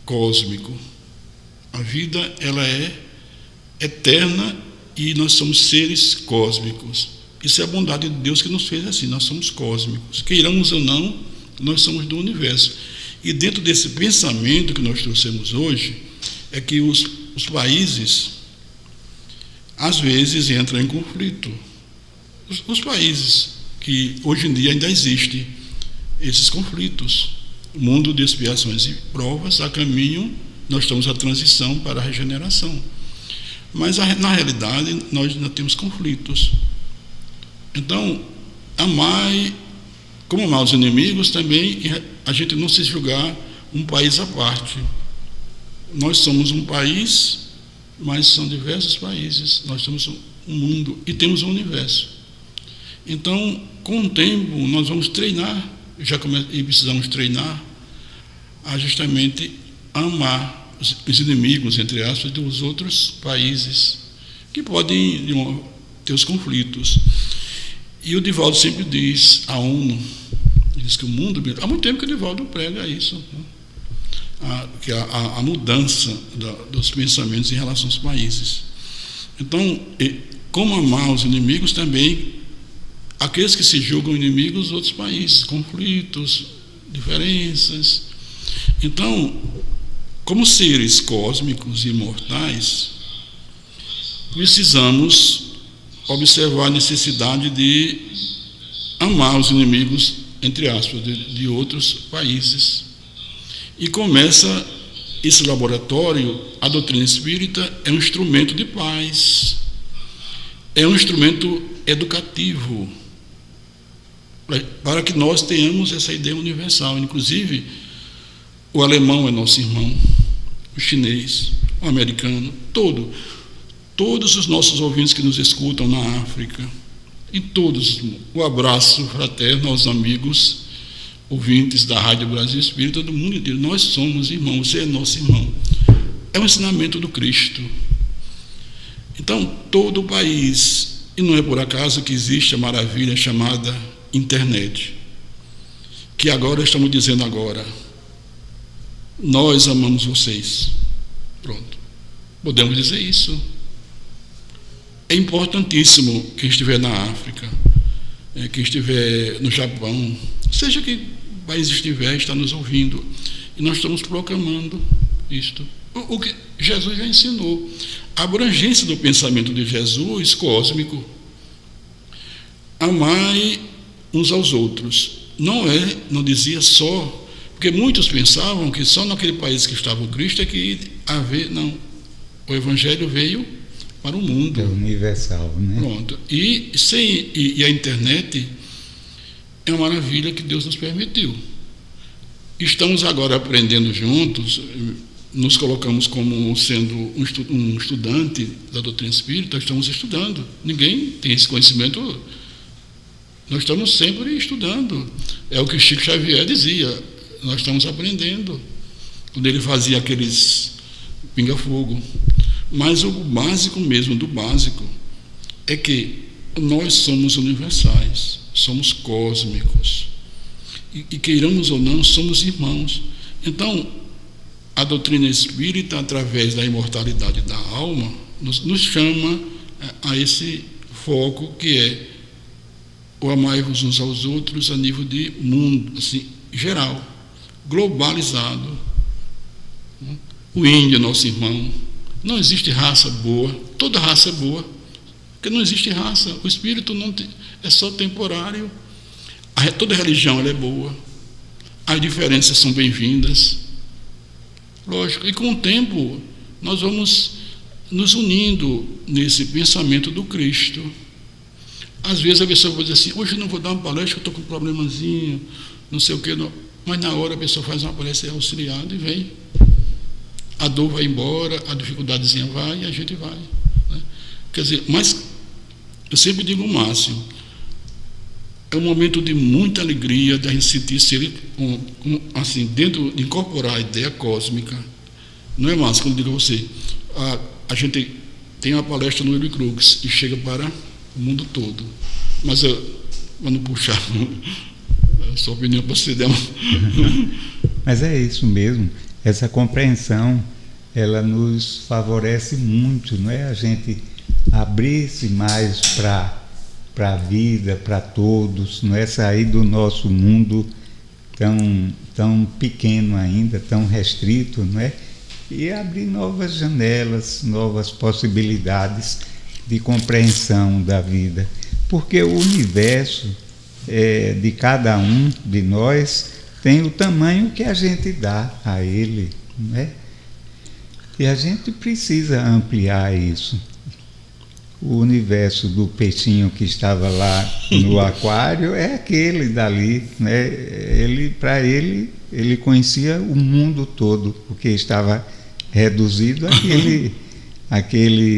cósmico. A vida, ela é eterna e nós somos seres cósmicos. Isso é a bondade de Deus que nos fez assim, nós somos cósmicos. Queiramos ou não, nós somos do universo. E dentro desse pensamento que nós trouxemos hoje, é que os países, às vezes, entram em conflito. Os países que hoje em dia ainda existem esses conflitos. O mundo de expiações e provas, a caminho, nós estamos à transição para a regeneração. Mas, na realidade, nós ainda temos conflitos. Então, como amar os inimigos, também a gente não se julgar um país à parte. Nós somos um país, mas são diversos países. Nós temos um mundo e temos um universo. Então, com o tempo, nós vamos treinar, e precisamos treinar a justamente amar os inimigos, entre aspas, dos outros países, que podem ter os conflitos. E o Divaldo sempre diz, a ONU, diz que o mundo... Há muito tempo que o Divaldo prega isso, né? Que a mudança dos pensamentos em relação aos países. Então, como amar os inimigos também, aqueles que se julgam inimigos dos outros países, conflitos, diferenças. Então, como seres cósmicos e imortais, precisamos observar a necessidade de amar os inimigos, entre aspas, de outros países. E começa esse laboratório, a doutrina espírita é um instrumento de paz, é um instrumento educativo, para que nós tenhamos essa ideia universal. Inclusive, o alemão é nosso irmão, o chinês, o americano, todos os nossos ouvintes que nos escutam na África, e todos, o abraço fraterno aos amigos ouvintes da Rádio Brasil Espírita do mundo inteiro. Nós somos irmãos, você é nosso irmão. É um ensinamento do Cristo. Então, todo o país, e não é por acaso que existe a maravilha chamada internet, que agora estamos dizendo agora, nós amamos vocês. Pronto. Podemos dizer isso. É importantíssimo quem estiver na África, quem estiver no Japão, seja que país estiver, está nos ouvindo. E nós estamos proclamando isto. O que Jesus já ensinou. A abrangência do pensamento de Jesus, cósmico. Amai uns aos outros. Não dizia só, porque muitos pensavam que só naquele país que estava o Cristo é que haver, não. O Evangelho veio para o mundo. É universal, né? Pronto. E a internet é uma maravilha que Deus nos permitiu. Estamos agora aprendendo juntos, nos colocamos como sendo um estudante da doutrina espírita, estamos estudando. Ninguém tem esse conhecimento. Nós estamos sempre estudando. É o que Chico Xavier dizia. Nós estamos aprendendo. Quando ele fazia aqueles pinga-fogo. Mas o básico mesmo, do básico, é que nós somos universais, somos cósmicos. E queiramos ou não, somos irmãos. Então, a doutrina espírita, através da imortalidade da alma, nos chama a esse foco que é o amai-vos uns aos outros a nível de mundo, assim, geral, globalizado. O índio é nosso irmão. Não existe raça boa, toda raça é boa, porque não existe raça. O espírito não é só temporário. Toda religião ela é boa. As diferenças são bem-vindas. Lógico, e com o tempo nós vamos nos unindo nesse pensamento do Cristo. Às vezes a pessoa vai dizer assim, hoje eu não vou dar uma palestra, eu estou com um problemazinho, não sei o que, não. Mas na hora a pessoa faz uma palestra, é auxiliado e vem. A dor vai embora, a dificuldadezinha vai e a gente vai. Né? Quer dizer, mas eu sempre digo o máximo, é um momento de muita alegria, de a gente sentir ser assim, dentro de incorporar a ideia cósmica. Não é mais, quando eu digo a você, a gente tem uma palestra no Willy Crookes e chega para o mundo todo. Mas para não puxar a sua opinião para você dar Mas é isso mesmo, essa compreensão, ela nos favorece muito, não é? A gente abrir-se mais para a vida, para todos, não é? Sair do nosso mundo tão pequeno ainda, tão restrito, não é? E abrir novas janelas, novas possibilidades de compreensão da vida. Porque o universo de cada um de nós tem o tamanho que a gente dá a ele, não é? E a gente precisa ampliar isso. O universo do peixinho que estava lá no aquário é aquele dali, né? Para ele conhecia o mundo todo, porque estava reduzido àquele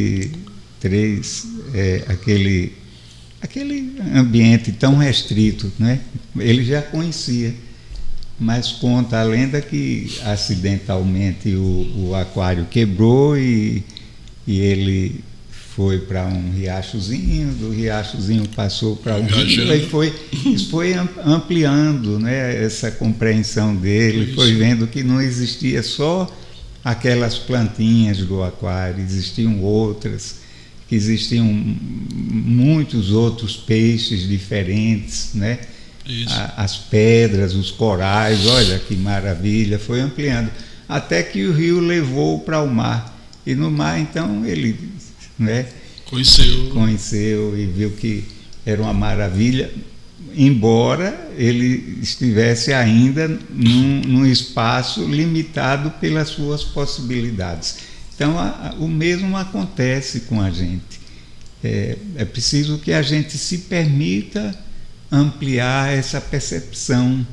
ambiente tão restrito, né? Ele já conhecia, mas conta a lenda que acidentalmente o aquário quebrou e ele foi para um riachozinho, do riachozinho passou para um rio, e foi ampliando, né, essa compreensão dele. Isso. Foi vendo que não existia só aquelas plantinhas do aquário, existiam outras, que existiam muitos outros peixes diferentes, né? As pedras, os corais, olha que maravilha, foi ampliando, até que o rio levou para o mar, e no mar então ele, né, conheceu e viu que era uma maravilha, embora ele estivesse ainda num espaço limitado pelas suas possibilidades. Então o mesmo acontece com a gente. É preciso que a gente se permita ampliar essa percepção.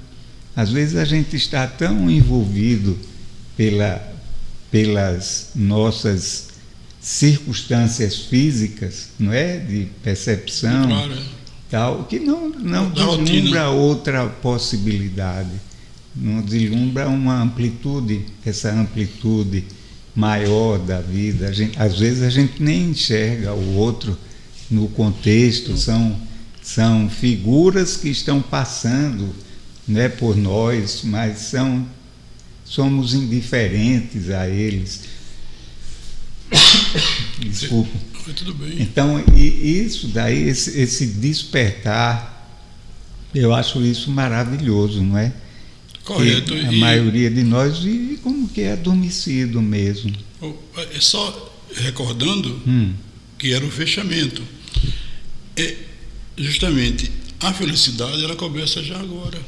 Às vezes a gente está tão envolvido pelas nossas circunstâncias físicas, não é, de percepção, claro, tal, que não deslumbra outra possibilidade, não deslumbra uma amplitude, essa amplitude maior da vida. Às vezes a gente nem enxerga o outro no contexto, são figuras que estão passando, não é, por nós, mas somos indiferentes a eles. Desculpa. Tudo bem. Então, isso daí, esse despertar, eu acho isso maravilhoso, não é? Correto. A maioria de nós vive como que é adormecido mesmo. É só recordando que era o fechamento. Justamente, a felicidade ela começa já agora.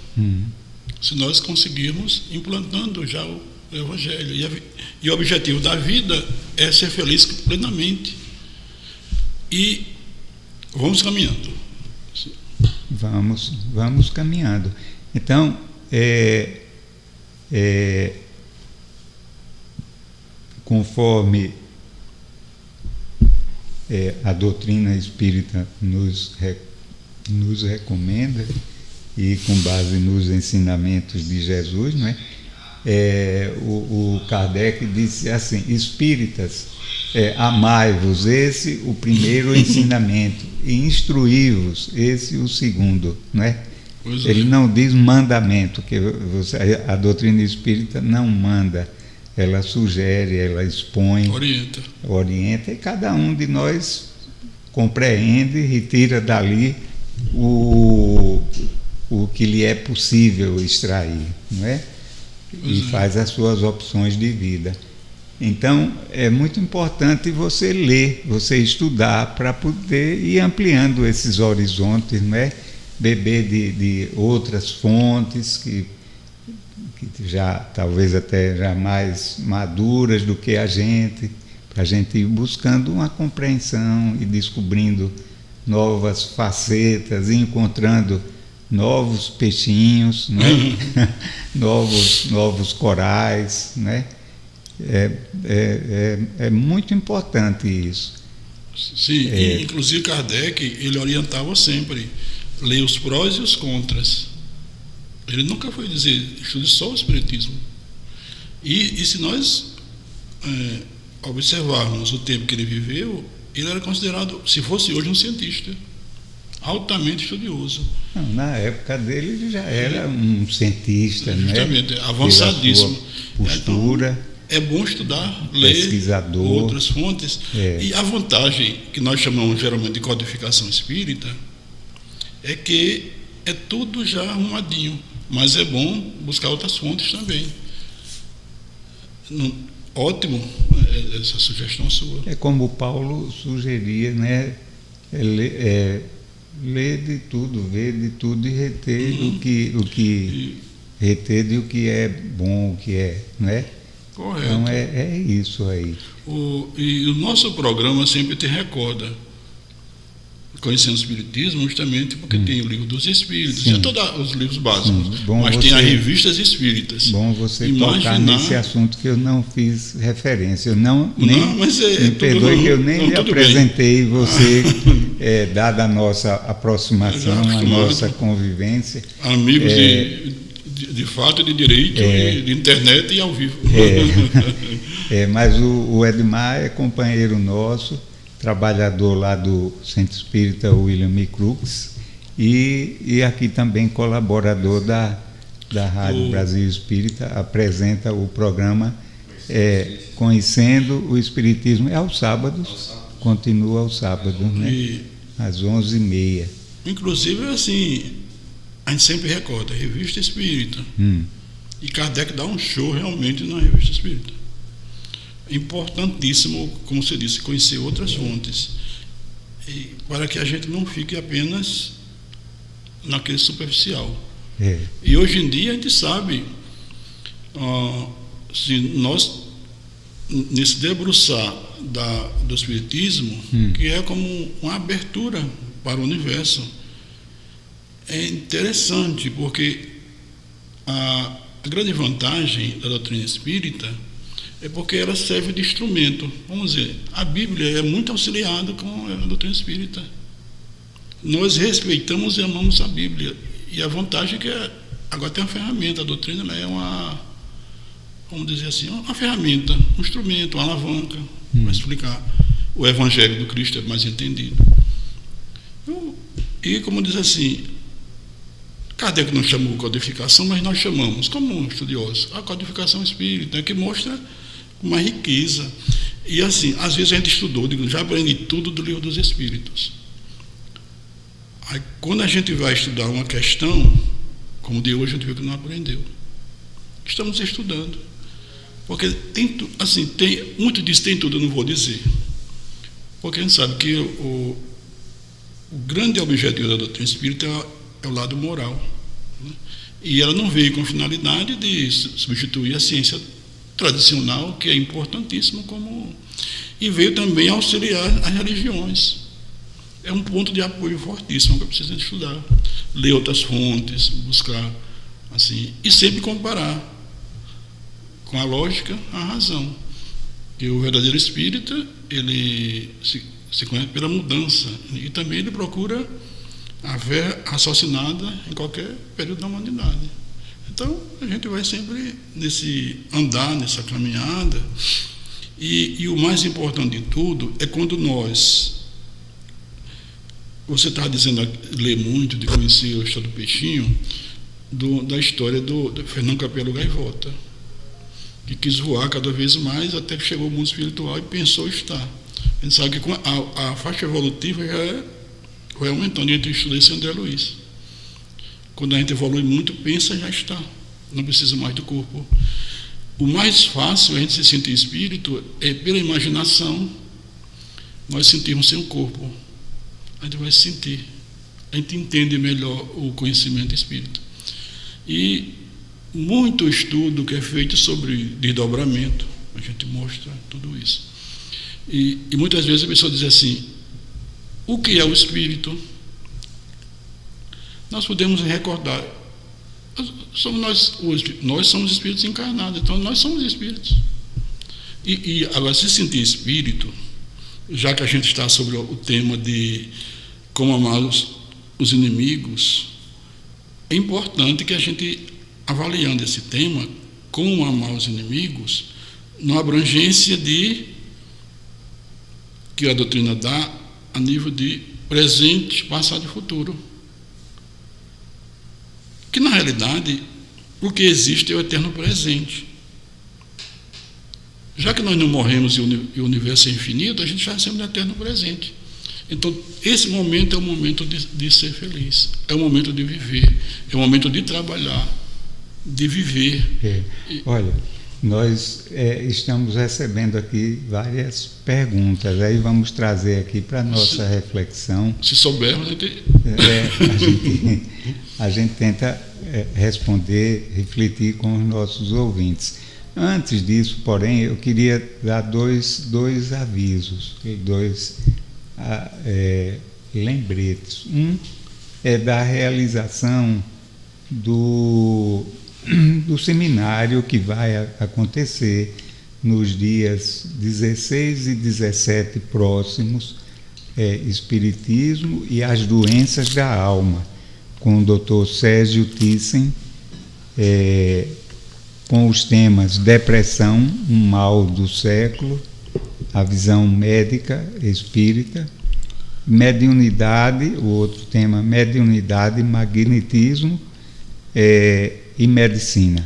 Se nós conseguirmos implantando já o Evangelho. E o objetivo da vida é ser feliz plenamente. E vamos caminhando. Vamos caminhando. Então, conforme a doutrina espírita nos recomenda, e com base nos ensinamentos de Jesus, não é? O Kardec disse assim: espíritas, amai-vos, esse o primeiro ensinamento, e instruí-vos, esse o segundo, não é? Ele não diz mandamento, que a doutrina espírita não manda, ela sugere, ela expõe, orienta, e cada um de nós compreende e retira dali o que lhe é possível extrair, não é? E faz as suas opções de vida. Então, é muito importante você ler, você estudar, para poder ir ampliando esses horizontes, não é? Beber de outras fontes que já, talvez até já mais maduras do que a gente, para a gente ir buscando uma compreensão e descobrindo novas facetas, e encontrando novos peixinhos, né? novos corais, né? É muito importante isso. Sim, e inclusive Kardec, ele orientava sempre: ler os prós e os contras. Ele nunca foi dizer, estude só o Espiritismo. E se nós observarmos o tempo que ele viveu, ele era considerado, se fosse hoje, um cientista altamente estudioso. Não, na época dele ele já era um cientista, justamente, né? Avançadíssimo. Postura. Então, é bom estudar, ler pesquisador, outras fontes. E a vantagem, que nós chamamos geralmente de codificação espírita, é que é tudo já arrumadinho, mas é bom buscar outras fontes também. Ótimo essa sugestão sua. É como o Paulo sugeria, né? Ler de tudo, ver de tudo e reter reter de o que é bom, o que é, né? Correto. Então é isso aí. E o nosso programa sempre te recorda, Conhecendo o Espiritismo, justamente porque tem o Livro dos Espíritos, e todos os livros básicos, mas tem as revistas espíritas. Bom você tocar nesse assunto que eu não fiz referência. Eu me perdoe que eu nem lhe apresentei você, dada a nossa aproximação, a nossa convivência. Amigos de fato, de direito, de internet e ao vivo. Mas o Edmar é companheiro nosso, trabalhador lá do Centro Espírita William E. Crookes, e aqui também colaborador da Rádio Brasil Espírita, apresenta o programa Conhecendo o Espiritismo. É aos sábados, continua aos sábados, né? Às 11h30. Inclusive, assim, a gente sempre recorda, Revista Espírita. E Kardec dá um show realmente na Revista Espírita. Importantíssimo, como você disse, conhecer outras fontes, para que a gente não fique apenas naquele superficial. E hoje em dia a gente sabe, se nós, nesse debruçar do Espiritismo, que é como uma abertura para o universo, é interessante, porque a grande vantagem da doutrina espírita é porque ela serve de instrumento. Vamos dizer, a Bíblia é muito auxiliada com a doutrina espírita. Nós respeitamos e amamos a Bíblia. E a vantagem é que agora tem uma ferramenta. A doutrina ela é vamos dizer assim, uma ferramenta, um instrumento, uma alavanca para explicar o Evangelho do Cristo é mais entendido. E como diz assim, Kardec não chamou codificação, mas nós chamamos, como estudiosos, a codificação espírita, que mostra uma riqueza. E assim, às vezes a gente estudou, já aprendi tudo do Livro dos Espíritos. Aí, quando a gente vai estudar uma questão, como de hoje, a gente vê que não aprendeu. Estamos estudando. Porque muito disso tem tudo, eu não vou dizer. Porque a gente sabe que o grande objetivo da doutrina espírita é o lado moral. Né? E ela não veio com a finalidade de substituir a ciência tradicional, que é importantíssimo, e veio também auxiliar as religiões. É um ponto de apoio fortíssimo que precisa estudar, ler outras fontes, buscar, assim, e sempre comparar com a lógica, a razão. E o verdadeiro espírita, ele se conhece pela mudança, e também ele procura a fé raciocinada em qualquer período da humanidade. Então, a gente vai sempre nessa caminhada, e o mais importante de tudo é quando você está dizendo, ler muito, de conhecer o Estado do Peixinho, da história do Fernando Capelo Gaivota, que quis voar cada vez mais até que chegou ao mundo espiritual e pensou estar. A gente sabe que a faixa evolutiva já vai aumentando. A gente estuda esse André Luiz. Quando a gente evolui muito, pensa, já está. Não precisa mais do corpo. O mais fácil a gente se sentir espírito é pela imaginação. Nós sentimos sem o corpo. A gente vai sentir. A gente entende melhor o conhecimento espírita. E muito estudo que é feito sobre desdobramento, a gente mostra tudo isso. E muitas vezes a pessoa diz assim: o que é o espírito? Nós podemos recordar, nós somos espíritos encarnados, então nós somos espíritos. E agora, se sentir espírito, já que a gente está sobre o tema de como amar os inimigos, é importante que a gente, avaliando esse tema, como amar os inimigos, na abrangência que a doutrina dá a nível de presente, passado e futuro. Que, na realidade, o que existe é o eterno presente. Já que nós não morremos e o universo é infinito, a gente está sempre no eterno presente. Então, esse momento é o momento de ser feliz, é o momento de viver, é o momento de trabalhar, de viver. Olha, nós estamos recebendo aqui várias perguntas, aí vamos trazer aqui para a nossa reflexão. Se soubermos, a gente tenta responder, refletir com os nossos ouvintes. Antes disso, porém, eu queria dar dois avisos, dois lembretes. Um é da realização do seminário que vai acontecer nos dias 16 e 17 próximos, Espiritismo e as Doenças da Alma, com o Dr. Sérgio Thyssen, com os temas Depressão, um mal do século, a visão médica espírita, mediunidade, o outro tema, mediunidade, magnetismo e medicina.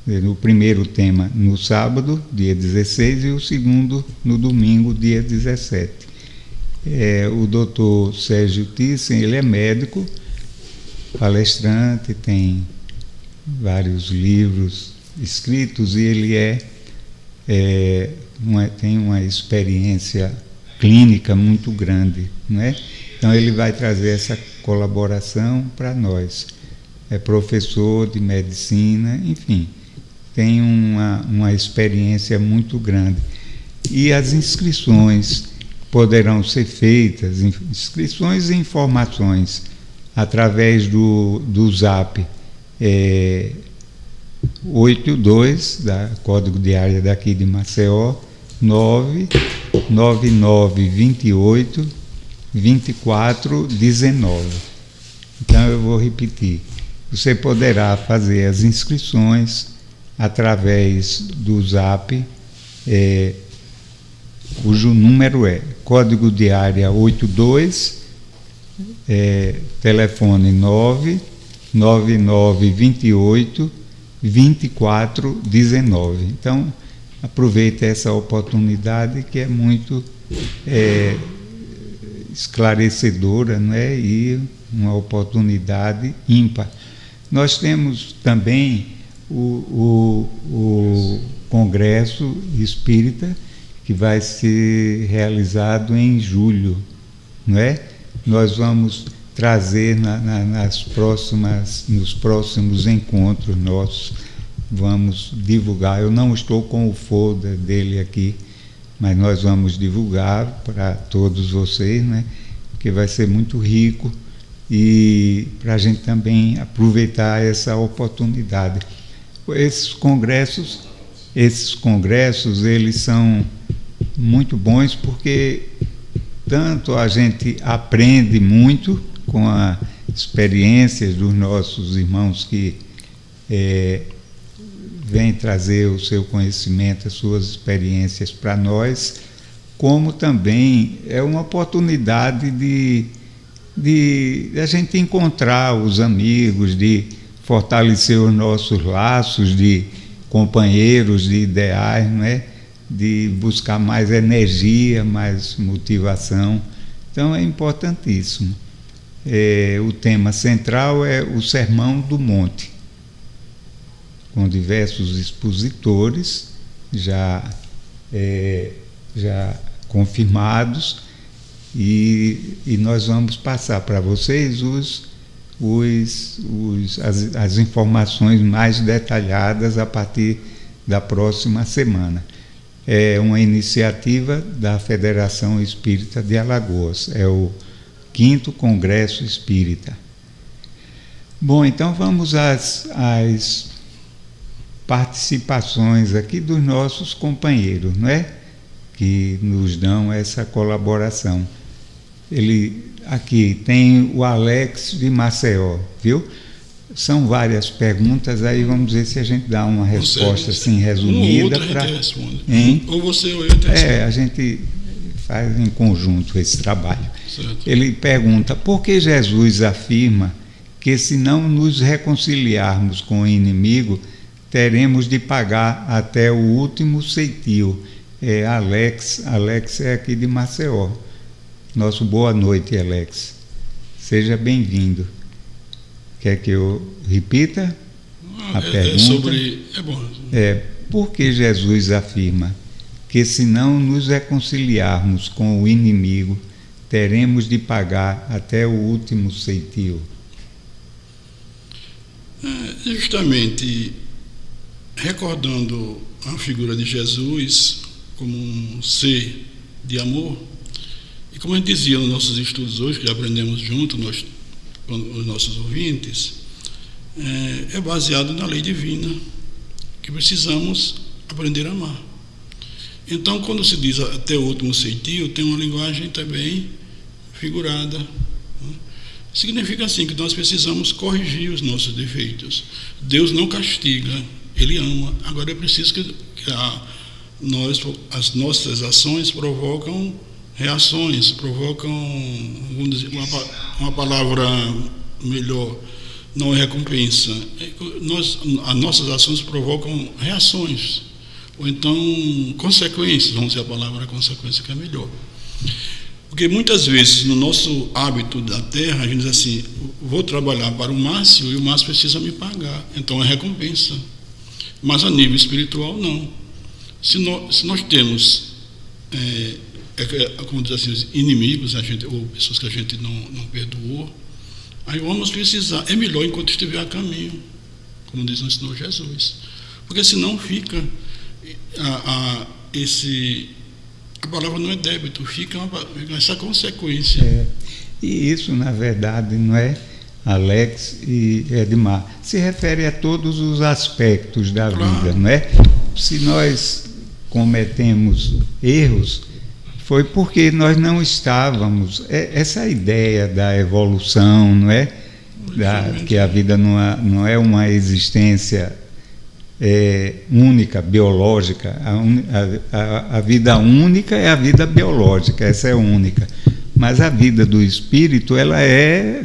O primeiro tema no sábado, dia 16, e o segundo no domingo, dia 17. O doutor Sérgio Thyssen, ele é médico, palestrante, tem vários livros escritos, e ele tem uma experiência clínica muito grande, né? Então ele vai trazer essa colaboração para nós. É professor de medicina, enfim, tem uma experiência muito grande. E as inscrições poderão ser feitas, inscrições e informações, através do Zap 82, código de área daqui de Maceió, 99928 2419. Então eu vou repetir. Você poderá fazer as inscrições através do Zap, cujo número é código de área 82, telefone 99928 2419. Então, aproveite essa oportunidade, que é muito esclarecedora, né? E uma oportunidade ímpar. Nós temos também o Congresso Espírita, que vai ser realizado em julho, não é? Nós vamos trazer nos próximos encontros nossos, vamos divulgar. Eu não estou com o folder dele aqui, mas nós vamos divulgar para todos vocês, né? Porque vai ser muito rico, e para a gente também aproveitar essa oportunidade. Esses congressos, eles são muito bons, porque tanto a gente aprende muito com as experiências dos nossos irmãos que vêm trazer o seu conhecimento, as suas experiências para nós, como também é uma oportunidade de a gente encontrar os amigos, de fortalecer os nossos laços de companheiros, de ideais, não é? De buscar mais energia, mais motivação. Então é importantíssimo. O tema central é o Sermão do Monte, com diversos expositores já confirmados, e nós vamos passar para vocês as informações mais detalhadas a partir da próxima semana. É uma iniciativa da Federação Espírita de Alagoas, é o 5º Congresso Espírita. Bom, então vamos às participações aqui dos nossos companheiros, não é? Que nos dão essa colaboração. Aqui tem o Alex de Maceió, viu? São várias perguntas, aí vamos ver se a gente dá uma resposta assim resumida. Ou você ou eu te responde. A gente faz em conjunto esse trabalho. Certo. Ele pergunta: por que Jesus afirma que se não nos reconciliarmos com o inimigo, teremos de pagar até o último ceitil? Alex é aqui de Maceió. Nosso boa noite, Alex. Seja bem-vindo. Quer que eu repita a pergunta? Por que Jesus afirma que se não nos reconciliarmos com o inimigo, teremos de pagar até o último ceitil? Justamente recordando a figura de Jesus como um ser de amor, e como a gente dizia nos nossos estudos hoje, que aprendemos junto com os nossos ouvintes, é baseado na lei divina, que precisamos aprender a amar. Então, quando se diz até o último ceitil, tem uma linguagem também figurada. Significa assim que nós precisamos corrigir os nossos defeitos. Deus não castiga, Ele ama. Agora é preciso que as nossas ações provocam reações, provocam, vamos dizer, uma palavra melhor, não é recompensa. As nossas ações provocam reações, ou então consequências, vamos dizer a palavra consequência que é melhor. Porque muitas vezes no nosso hábito da terra, a gente diz assim: vou trabalhar para o Márcio e o Márcio precisa me pagar, então é recompensa. Mas a nível espiritual não. Se nós temos como diz assim, os inimigos, ou pessoas que a gente não perdoou, aí vamos precisar, é melhor enquanto estiver a caminho, como diz no Senhor Jesus, porque senão fica a palavra não é débito, fica essa consequência. E isso, na verdade, não é, Alex e Edmar, se refere a todos os aspectos da vida, não é? Se nós cometemos erros, foi porque nós não estávamos. Essa ideia da evolução, não é? Que a vida não é uma existência única, biológica. A vida única é a vida biológica, essa é única. Mas a vida do espírito, ela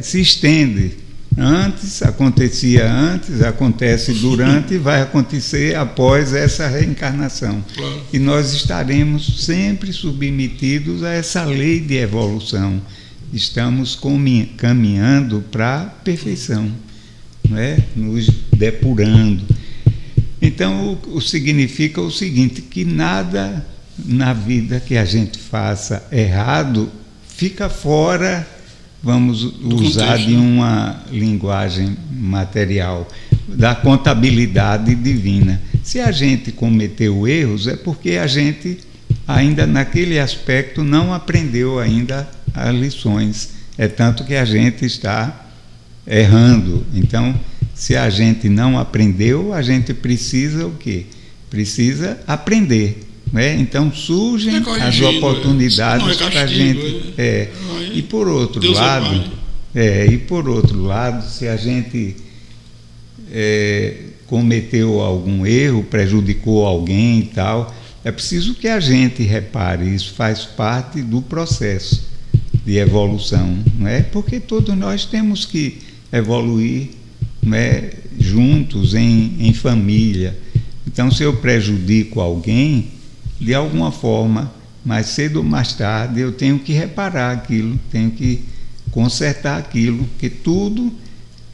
se estende. Acontecia antes, acontece durante e vai acontecer após essa reencarnação. Claro. E nós estaremos sempre submetidos a essa lei de evolução. Estamos caminhando para a perfeição, não é? Nos depurando. Então, significa o seguinte, que nada na vida que a gente faça errado fica fora, vamos usar de uma linguagem material, da contabilidade divina. Se a gente cometeu erros, é porque a gente ainda naquele aspecto não aprendeu ainda as lições. É tanto que a gente está errando. Então, se a gente não aprendeu, a gente precisa o quê? Precisa aprender. né? Então surgem as oportunidades para a gente. E por outro lado, se a gente cometeu algum erro, prejudicou alguém e tal, é preciso que a gente repare. Isso faz parte do processo de evolução, não é? Porque todos nós temos que evoluir, não é? Juntos, em família. Então, se eu prejudico alguém, de alguma forma, mais cedo ou mais tarde, eu tenho que reparar aquilo, tenho que consertar aquilo, porque tudo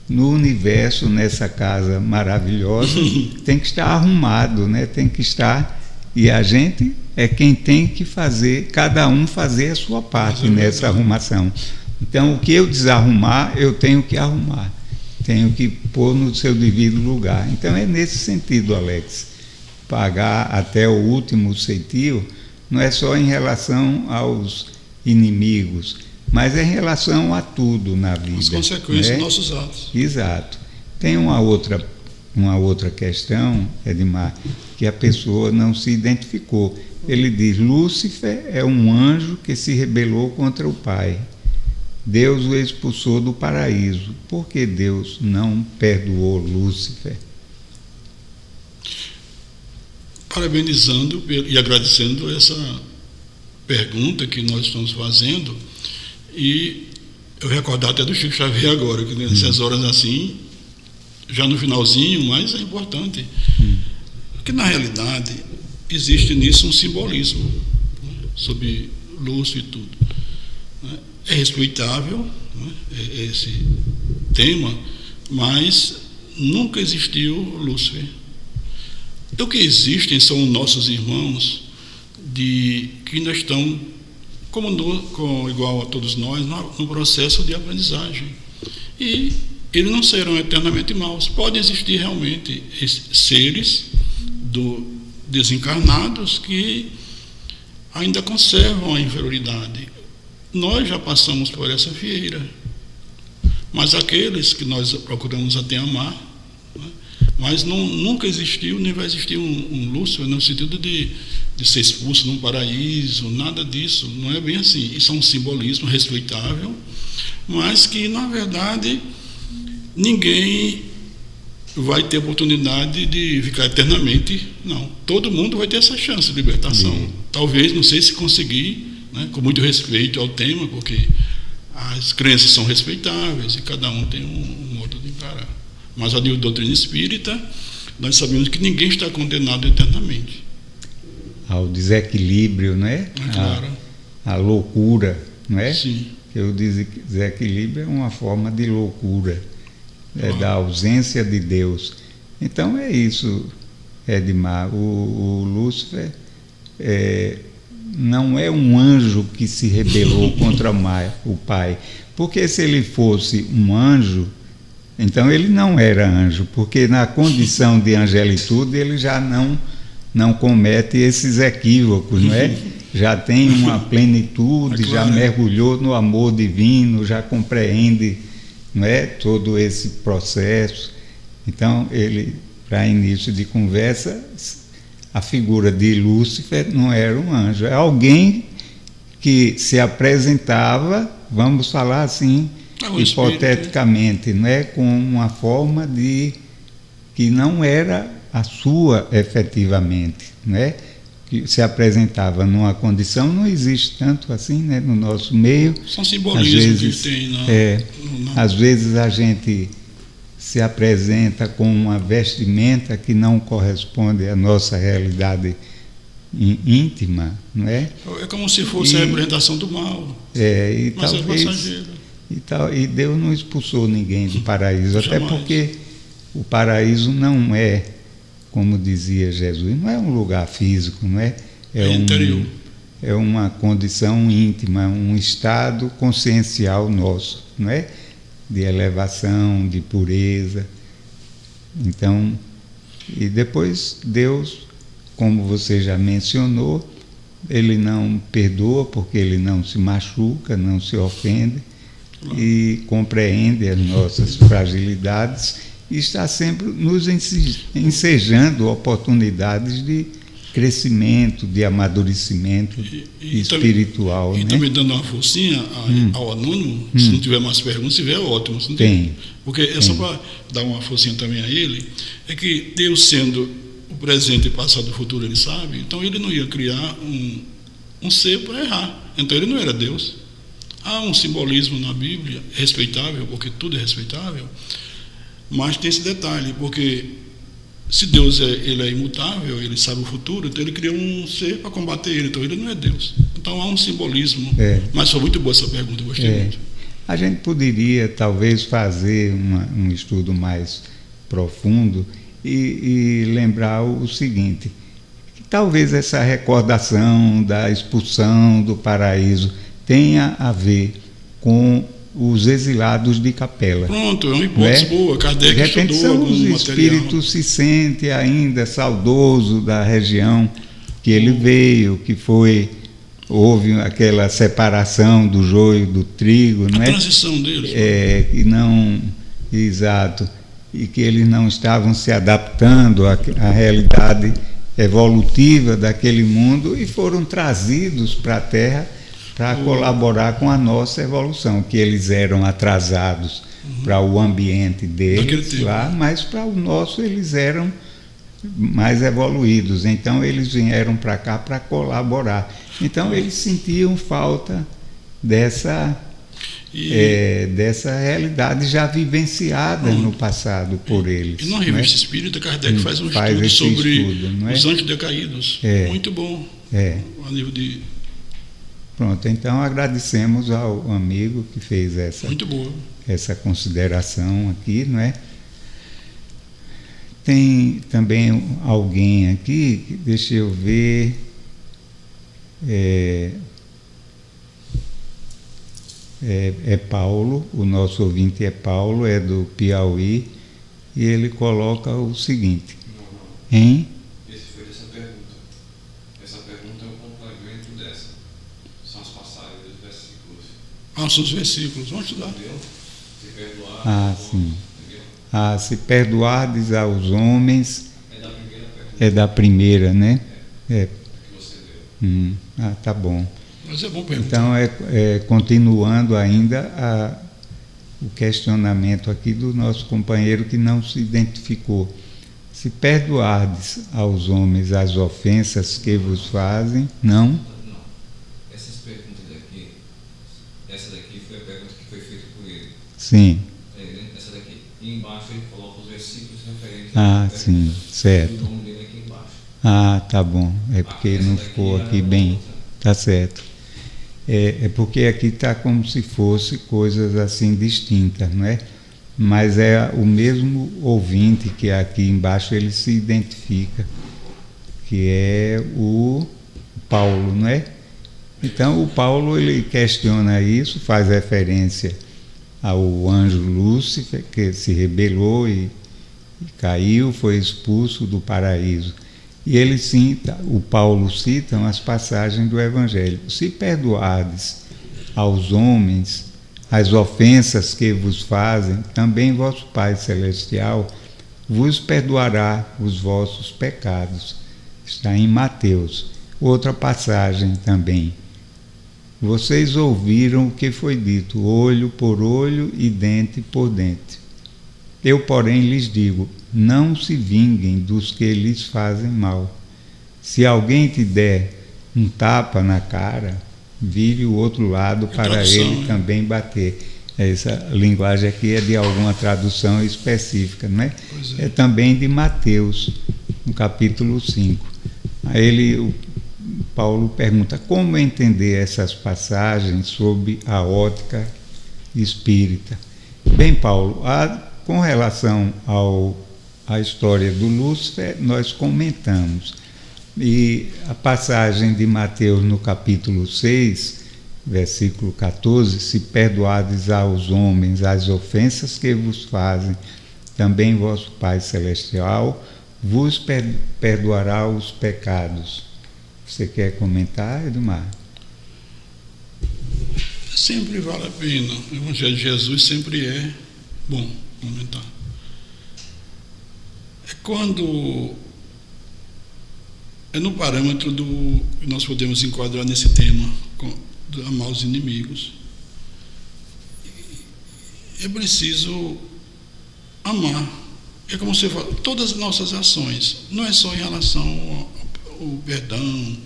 no universo, nessa casa maravilhosa, tem que estar arrumado, né? Tem que estar, e a gente é quem tem que fazer, cada um fazer a sua parte nessa arrumação. Então, o que eu desarrumar, eu tenho que arrumar, tenho que pôr no seu devido lugar. Então, é nesse sentido, Alex, pagar até o último centio, não é só em relação aos inimigos, mas é em relação a tudo na vida. As consequências, né? Dos nossos atos. Exato. Tem uma outra questão, Edmar, que a pessoa não se identificou. Ele diz: Lúcifer é um anjo que se rebelou contra o Pai. Deus o expulsou do paraíso. Por que Deus não perdoou Lúcifer? Parabenizando e agradecendo essa pergunta que nós estamos fazendo, e eu recordar até do Chico Xavier agora, que nessas horas assim, já no finalzinho, mas é importante, porque na realidade existe nisso um simbolismo, né, sobre Lúcifer e tudo. Né? É respeitável, né, esse tema, mas nunca existiu Lúcifer. O que existem são nossos irmãos que ainda estão, igual a todos nós, no processo de aprendizagem. E eles não serão eternamente maus. Podem existir realmente seres desencarnados que ainda conservam a inferioridade. Nós já passamos por essa fieira, mas aqueles que nós procuramos até amar, né? Mas nunca existiu, nem vai existir um Lúcifer no sentido de ser expulso num paraíso, nada disso, não é bem assim. Isso é um simbolismo respeitável, mas que, na verdade, ninguém vai ter oportunidade de ficar eternamente, não. Todo mundo vai ter essa chance de libertação. Talvez, não sei se conseguir, né, com muito respeito ao tema, porque as crenças são respeitáveis e cada um tem um modo de encarar. Mas a doutrina espírita, nós sabemos que ninguém está condenado eternamente. Ao desequilíbrio, né? É claro. A loucura, não é? Sim. Que o desequilíbrio é uma forma de loucura, da ausência de Deus. Então é isso, Edmar. O Lúcifer não é um anjo que se rebelou contra o Pai. Porque se ele fosse um anjo, então ele não era anjo, porque na condição de angelitude ele já não comete esses equívocos, não é? Já tem uma plenitude, já mergulhou no amor divino, já compreende, não é, todo esse processo. Então, ele, para início de conversa, a figura de Lúcifer não era um anjo, é alguém que se apresentava, vamos falar assim, hipoteticamente, não é, com uma forma que não era a sua efetivamente, não é? Que se apresentava numa condição, não existe tanto assim, né, no nosso meio. São simbolismos que tem. Às vezes a gente se apresenta com uma vestimenta que não corresponde à nossa realidade íntima, não é? É como se fosse a representação do mal. Mas talvez, é passageiro. E Deus não expulsou ninguém do paraíso, Jamais. até porque o paraíso não é, como dizia Jesus, não é um lugar físico, não é? Interior. É uma condição íntima, um estado consciencial nosso, não é? De elevação, de pureza. Então, e depois Deus, como você já mencionou, ele não perdoa porque ele não se machuca, não se ofende, e compreende as nossas fragilidades e está sempre nos ensejando oportunidades de crescimento, de amadurecimento espiritual. E né? também dando uma forcinha ao anônimo, se não tiver mais perguntas, se tiver, é ótimo. Se não tiver, porque é só para dar uma forcinha também a ele, é que Deus sendo o presente, passado e futuro, ele sabe, então ele não ia criar um ser para errar. Então ele não era Deus. Há um simbolismo na Bíblia respeitável, porque tudo é respeitável, mas tem esse detalhe, porque se Deus ele é imutável, ele sabe o futuro, então ele criou um ser para combater ele, então ele não é Deus. Então há um simbolismo. Mas foi muito boa essa pergunta, eu gostei muito. A gente poderia talvez fazer um estudo mais profundo e lembrar o seguinte, que talvez essa recordação da expulsão do paraíso tenha a ver com os exilados de Capela. Pronto, é uma hipótese boa. Kardec estudou algum material. Os espíritos se sente ainda saudoso da região que ele veio, que houve aquela separação do joio do trigo, a transição deles. E não, exato, e que eles não estavam se adaptando à realidade evolutiva daquele mundo e foram trazidos para a Terra para colaborar com a nossa evolução, que eles eram atrasados para o ambiente deles lá, mas para o nosso eles eram mais evoluídos, então eles vieram para cá para colaborar. Então eles sentiam falta dessa realidade já vivenciada no passado por eles. E na revista Espírita, Kardec faz um estudo sobre os anjos decaídos. Muito bom. A nível de... Pronto, então agradecemos ao amigo que fez muito boa. Essa consideração aqui, não é? Tem também alguém aqui, deixa eu ver, é Paulo, o nosso ouvinte é Paulo, é do Piauí, e ele coloca o seguinte, hein? Esse foi dessa pergunta. Essa pergunta é o complemento dessa. São as passagens dos versículos. São os versículos, vamos estudar. Se perdoar. Sim. Se perdoardes aos homens, É da primeira pergunta. É da primeira, né? Que você deu. Tá bom. Mas é bom perguntar. Então, continuando ainda o questionamento aqui do nosso companheiro que não se identificou. Se perdoardes aos homens as ofensas que vos fazem, não? Não. Essas perguntas daqui, essa daqui foi a pergunta que foi feita por ele. Sim. Essa daqui. E embaixo ele coloca os versículos referentes. Sim, certo. O nome dele aqui embaixo. Tá bom. É porque não ficou aqui bem. Tá certo. É porque aqui está como se fosse coisas assim distintas, não é? Mas é o mesmo ouvinte que aqui embaixo ele se identifica, que é o Paulo, não é? Então o Paulo ele questiona isso, faz referência ao anjo Lúcifer, que se rebelou e caiu, foi expulso do paraíso. E ele cita, o Paulo cita umas passagens do Evangelho. Se perdoardes aos homens as ofensas que vos fazem, também vosso Pai Celestial vos perdoará os vossos pecados. Está em Mateus. Outra passagem também. Vocês ouviram o que foi dito, olho por olho e dente por dente. Eu, porém, lhes digo, não se vinguem dos que lhes fazem mal. Se alguém te der um tapa na cara, vire o outro lado para ele também bater. Essa linguagem aqui é de alguma tradução específica, não é? É também de Mateus, no capítulo 5. Aí o Paulo pergunta, como entender essas passagens sob a ótica espírita? Bem, Paulo, com relação à história do Lúcifer, nós comentamos. E a passagem de Mateus no capítulo 6, versículo 14, se perdoardes aos homens as ofensas que vos fazem, também vosso Pai Celestial vos perdoará os pecados. Você quer comentar, Edmar? Sempre vale a pena. O Evangelho de Jesus sempre é bom comentar. É quando é no parâmetro do que nós podemos enquadrar nesse tema, do amar os inimigos. É preciso amar. É como você fala, todas as nossas ações, não é só em relação ao perdão,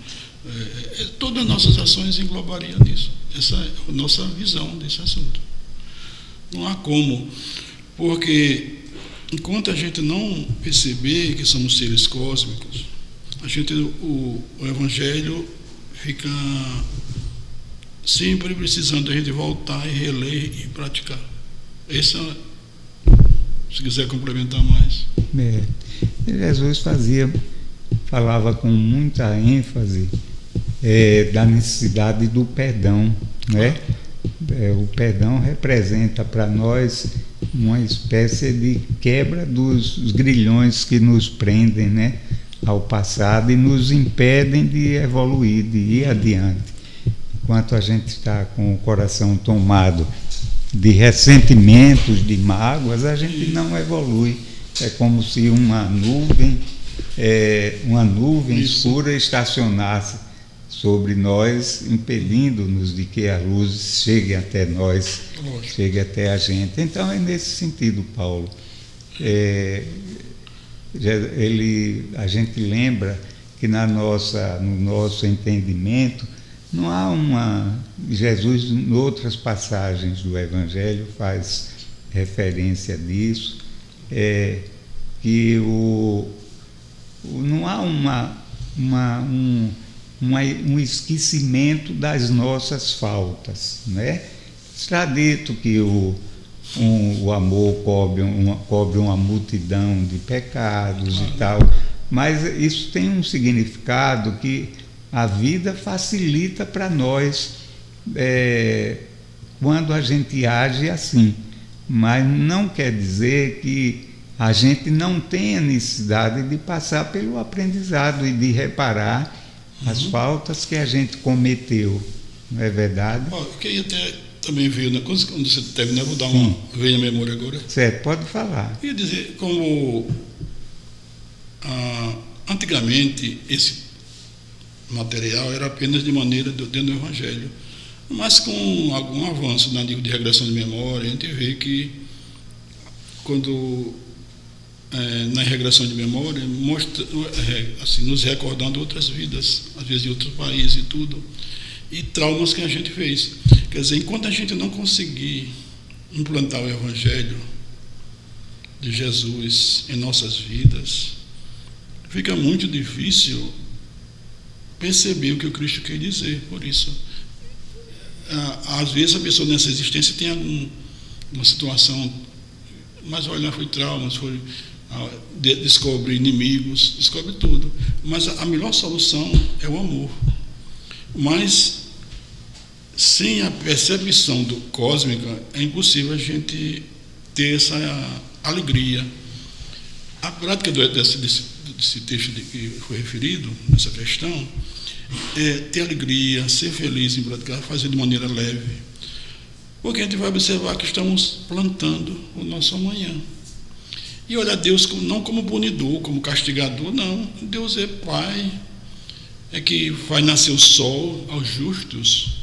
todas as nossas ações englobariam nisso. Essa é a nossa visão desse assunto. Não há como, porque enquanto a gente não perceber que somos seres cósmicos, o Evangelho fica sempre precisando a gente voltar e reler e praticar. Se quiser complementar mais. Jesus falava com muita ênfase da necessidade do perdão, né? O perdão representa para nós uma espécie de quebra dos grilhões que nos prendem, né, ao passado e nos impedem de evoluir, de ir adiante. Enquanto a gente está com o coração tomado de ressentimentos, de mágoas, a gente não evolui. É como se uma nuvem escura estacionasse sobre nós, impedindo-nos de que a luz chegue até nós, chegue até a gente. Então é nesse sentido, Paulo. A gente lembra que no nosso entendimento não há Jesus, em outras passagens do Evangelho, faz referência disso, que não há um esquecimento das nossas faltas, né? Está dito que o amor cobre uma multidão de pecados e tal, mas isso tem um significado que a vida facilita para nós quando a gente age assim, mas não quer dizer que a gente não tenha necessidade de passar pelo aprendizado e de reparar as faltas que a gente cometeu, não é verdade? Eu queria também ver, quando você terminar, vou dar veio na memória agora. Certo, pode falar. Eu ia dizer, como antigamente esse material era apenas de maneira dentro do Evangelho, mas com algum avanço na nível de regressão de memória, a gente vê que quando na regressão de memória mostra, assim, nos recordando outras vidas, às vezes de outros países e tudo, e traumas que a gente fez. Quer dizer, enquanto a gente não conseguir implantar o Evangelho de Jesus em nossas vidas, fica muito difícil perceber o que o Cristo quer dizer. Por isso, às vezes a pessoa nessa existência tem alguma situação, mas olha, foi traumas, descobre inimigos, descobre tudo. Mas a melhor solução é o amor. Mas sem a percepção cósmica é impossível a gente ter essa alegria. A prática desse texto que foi referido, nessa questão, é ter alegria, ser feliz em praticar, fazer de maneira leve. Porque a gente vai observar que estamos plantando o nosso amanhã. E olhar Deus não como punidor, como castigador, não. Deus é Pai, é que faz nascer o sol aos justos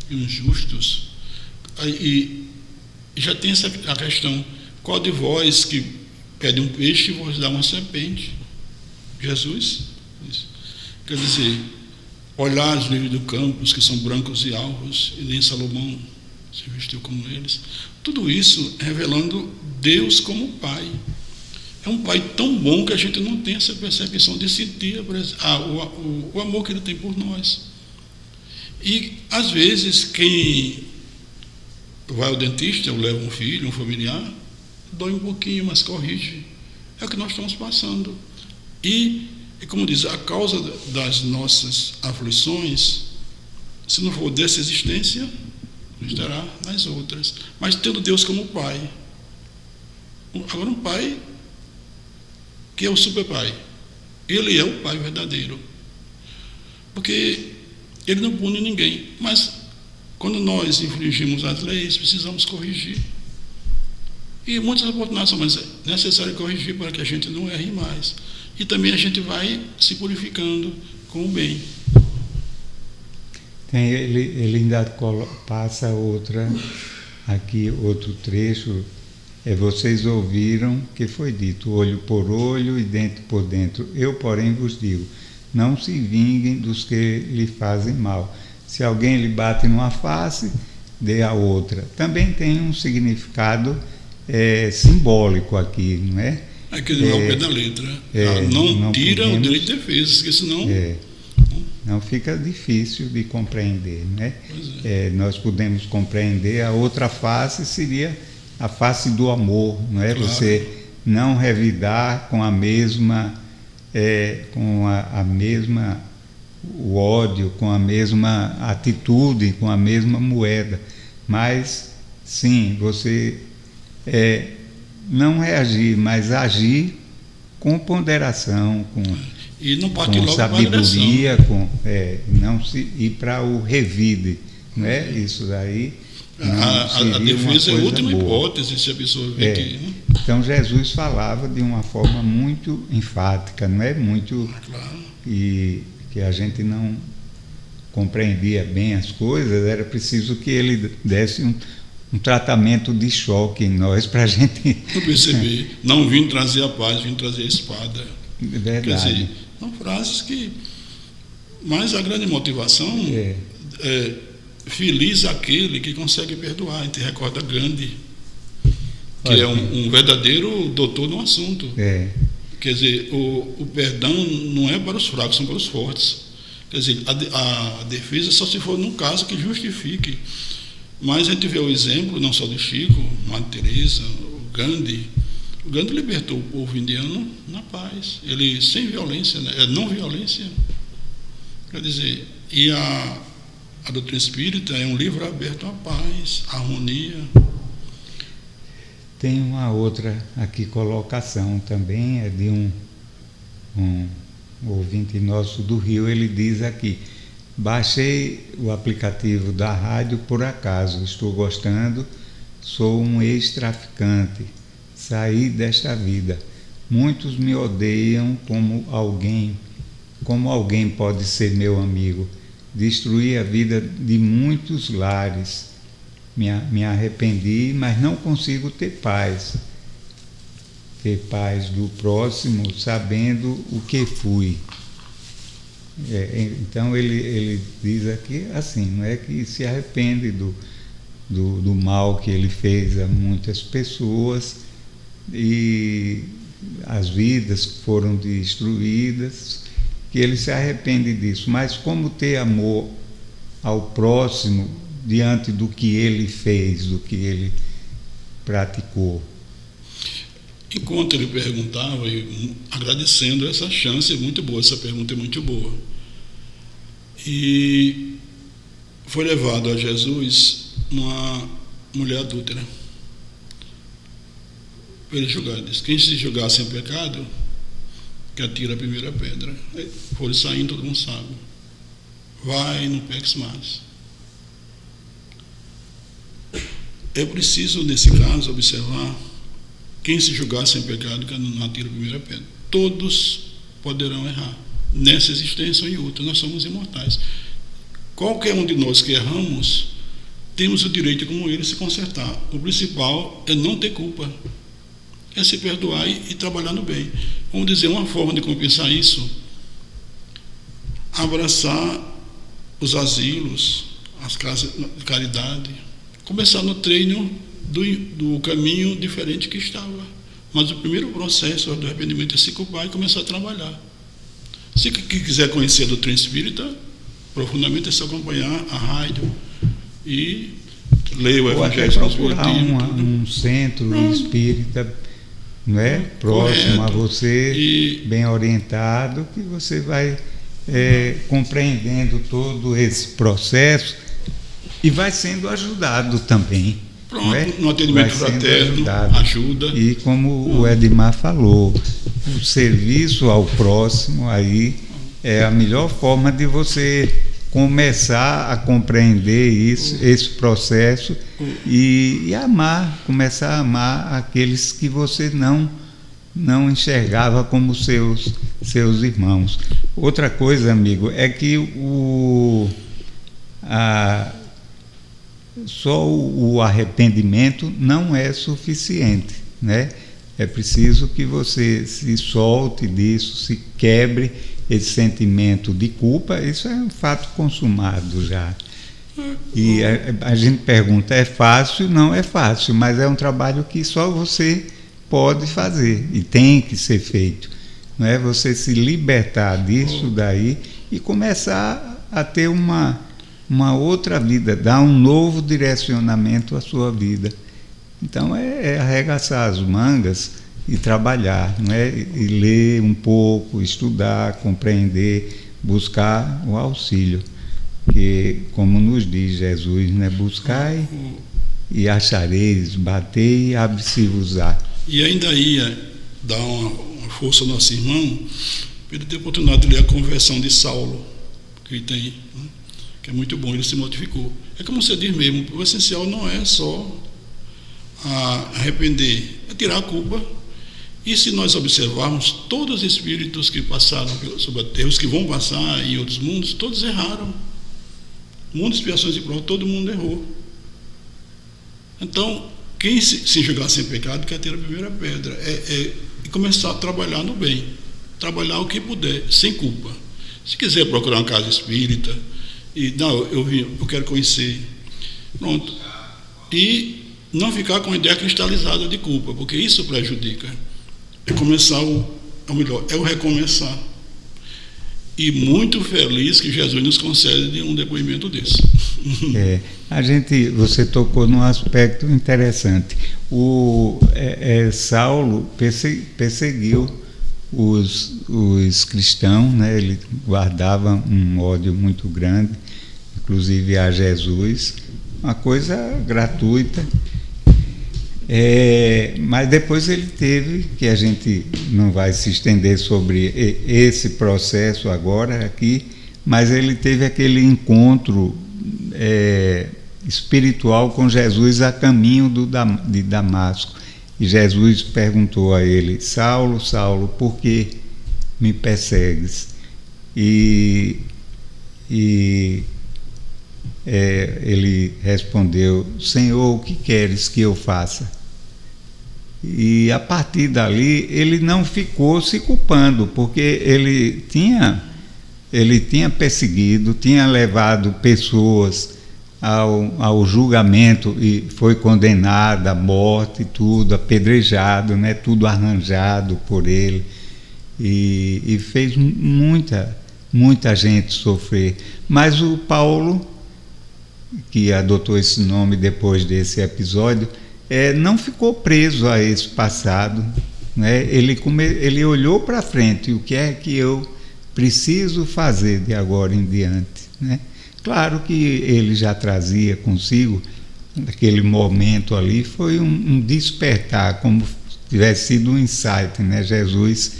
e injustos. E já tem a questão, qual de vós que pede um peixe e vos dá uma serpente? Jesus? Isso. Quer dizer, olhar os lírios do campo, os que são brancos e alvos, e nem Salomão se vestiu como eles. Tudo isso revelando Deus como Pai. É um Pai tão bom que a gente não tem essa percepção de sentir o amor que Ele tem por nós. E, às vezes, quem vai ao dentista ou leva um filho, um familiar, dói um pouquinho, mas corrige. É o que nós estamos passando. E como diz, a causa das nossas aflições, se não for dessa existência, estará nas outras. Mas tendo Deus como Pai. Agora, um Pai que é o super Pai. Ele é o Pai verdadeiro. Porque Ele não pune ninguém. Mas, quando nós infringimos as leis, precisamos corrigir. E muitas oportunidades são necessárias corrigir para que a gente não erre mais. E também a gente vai se purificando com o bem. Ele ainda passa outro trecho. Vocês ouviram que foi dito, olho por olho e dente por dentro. Eu, porém, vos digo, não se vinguem dos que lhe fazem mal. Se alguém lhe bate numa face, dê a outra. Também tem um significado simbólico aqui, não é? É que não é o pé da letra. Não tira o direito de defesa, porque senão... Não fica difícil de compreender, né? Nós podemos compreender a outra face, seria a face do amor, não é? Claro. Você não revidar com a mesma, o ódio, com a mesma atitude, com a mesma moeda, mas sim, você não reagir, mas agir com ponderação, e não partir com logo sabedoria, não se ir para o revide, não é? Isso daí a defesa é a última hipótese, se a pessoa vê que... Então Jesus falava de uma forma muito enfática, não é? Muito... Claro. E que a gente não compreendia bem as coisas, era preciso que ele desse um tratamento de choque em nós para a gente... Eu percebi, não vim trazer a paz, vim trazer a espada. Verdade. Quer dizer, são frases que... Mas a grande motivação é feliz aquele que consegue perdoar. A gente recorda Gandhi, que é um verdadeiro doutor no assunto. Quer dizer, o perdão não é para os fracos, são para os fortes. Quer dizer, a defesa só se for num caso que justifique. Mas a gente vê o exemplo, não só do Chico, Madre Teresa, o Gandhi. O Gandhi libertou o povo indiano na paz. Ele sem violência, né? Não violência. Quer dizer, e a doutrina espírita é um livro aberto à paz, à harmonia. Tem uma outra aqui colocação também, é de um ouvinte nosso do Rio. Ele diz aqui: baixei o aplicativo da rádio por acaso, estou gostando, sou um ex-traficante, saí desta vida. Muitos me odeiam como alguém pode ser meu amigo. Destruí a vida de muitos lares. Me arrependi, mas não consigo ter paz. Ter paz do próximo, sabendo o que fui. Então ele diz aqui assim, não é que se arrepende do mal que ele fez a muitas pessoas e as vidas foram destruídas, que ele se arrepende disso, mas como ter amor ao próximo diante do que ele fez, do que ele praticou. Enquanto ele perguntava, e agradecendo essa chance, é muito boa, essa pergunta é muito boa. E foi levado a Jesus uma mulher adúltera. Ele julgar, disse: quem se julgar sem pecado, que atira a primeira pedra. Aí foram saindo, todo mundo sabe. Vai, não peques mais. É preciso, nesse caso, observar: quem se julgar sem pecado, que não atira a primeira pedra. Todos poderão errar, nessa existência ou em outra. Nós somos imortais. Qualquer um de nós que erramos, temos o direito, como ele, de se consertar. O principal é não ter culpa, é se perdoar e trabalhar no bem. Vamos dizer, uma forma de compensar isso: abraçar os asilos, as casas de caridade, começar no treino do caminho diferente que estava. Mas o primeiro processo do arrependimento é se culpar e começar a trabalhar. Se quiser conhecer a doutrina espírita profundamente, é só acompanhar a rádio e ler o Evangelho. Ou até procurar um centro espírita, não é? Próximo a você, bem orientado, que você vai compreendendo todo esse processo e vai sendo ajudado também. Pronto, no atendimento fraterno, ajuda. E como o Edmar falou, o serviço ao próximo aí é a melhor forma de você começar a compreender esse processo e amar, começar a amar aqueles que você não enxergava como seus irmãos. Outra coisa, amigo, é que só o arrependimento não é suficiente, né? É preciso que você se solte disso, se quebre esse sentimento de culpa. Isso é um fato consumado já. E a gente pergunta, é fácil? Não é fácil, mas é um trabalho que só você pode fazer e tem que ser feito. Não é você se libertar disso daí e começar a ter uma outra vida, dar um novo direcionamento à sua vida. Então é arregaçar as mangas e trabalhar, não é? E ler um pouco, estudar, compreender, buscar o auxílio. Que, como nos diz Jesus, né? Buscai e achareis, batei e abre-se-vos-á. E ainda ia dar uma força ao nosso irmão, para ele ter a oportunidade de ler a conversão de Saulo, que ele tem, né? Que é muito bom, ele se modificou. É como você diz mesmo, o essencial não é só arrepender, é tirar a culpa. E se nós observarmos, todos os espíritos que passaram sobre a terra, os que vão passar em outros mundos, todos erraram. Mundo de expiações e provas, todo mundo errou. Então, quem se julgar sem pecado quer ter a primeira pedra. E começar a trabalhar no bem. Trabalhar o que puder, sem culpa. Se quiser procurar uma casa espírita, eu quero conhecer. Pronto. E não ficar com a ideia cristalizada de culpa, porque isso prejudica. É começar é o recomeçar. E muito feliz que Jesus nos concede um depoimento desse. Você tocou num aspecto interessante. Saulo perseguiu os cristãos, né? Ele guardava um ódio muito grande, inclusive a Jesus, uma coisa gratuita. Mas depois ele teve, que a gente não vai se estender sobre esse processo agora aqui, mas ele teve aquele encontro espiritual com Jesus a caminho de Damasco. E Jesus perguntou a ele: Saulo, Saulo, por que me persegues? Ele respondeu: Senhor, o que queres que eu faça? E a partir dali ele não ficou se culpando, porque ele tinha perseguido, tinha levado pessoas ao julgamento e foi condenado à morte, tudo apedrejado, né, tudo arranjado por ele, e fez muita gente sofrer. Mas o Paulo, que adotou esse nome depois desse episódio, não ficou preso a esse passado, né? Ele olhou para frente: o que é que eu preciso fazer de agora em diante, né? Claro que ele já trazia consigo, naquele momento ali, foi um despertar, como se tivesse sido um insight, né? Jesus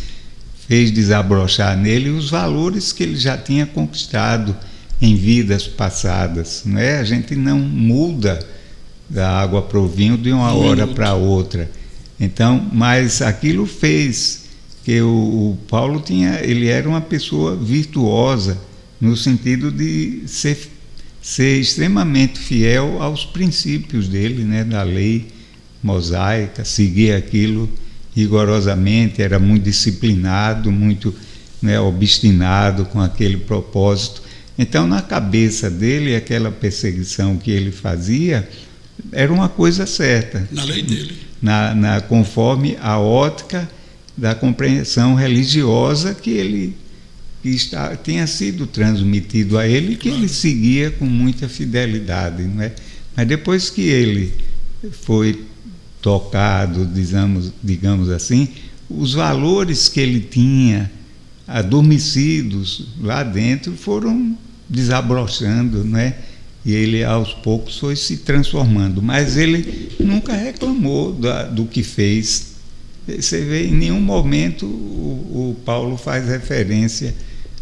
fez desabrochar nele os valores que ele já tinha conquistado em vidas passadas, né? A gente não muda da água para o vinho de uma hora para outra. Então, mas aquilo fez que o Paulo ele era uma pessoa virtuosa, no sentido de ser extremamente fiel aos princípios dele, né, da lei mosaica, seguir aquilo rigorosamente, era muito disciplinado, muito, né, obstinado com aquele propósito. Então, na cabeça dele, aquela perseguição que ele fazia era uma coisa certa. Na lei dele. Conforme a ótica da compreensão religiosa que tinha sido transmitido a ele, que ele seguia com muita fidelidade, não é? Mas depois que ele foi tocado, digamos assim, os valores que ele tinha adormecidos lá dentro foram desabrochando, não é? E ele aos poucos foi se transformando, mas ele nunca reclamou do que fez. Você vê, em nenhum momento o Paulo faz referência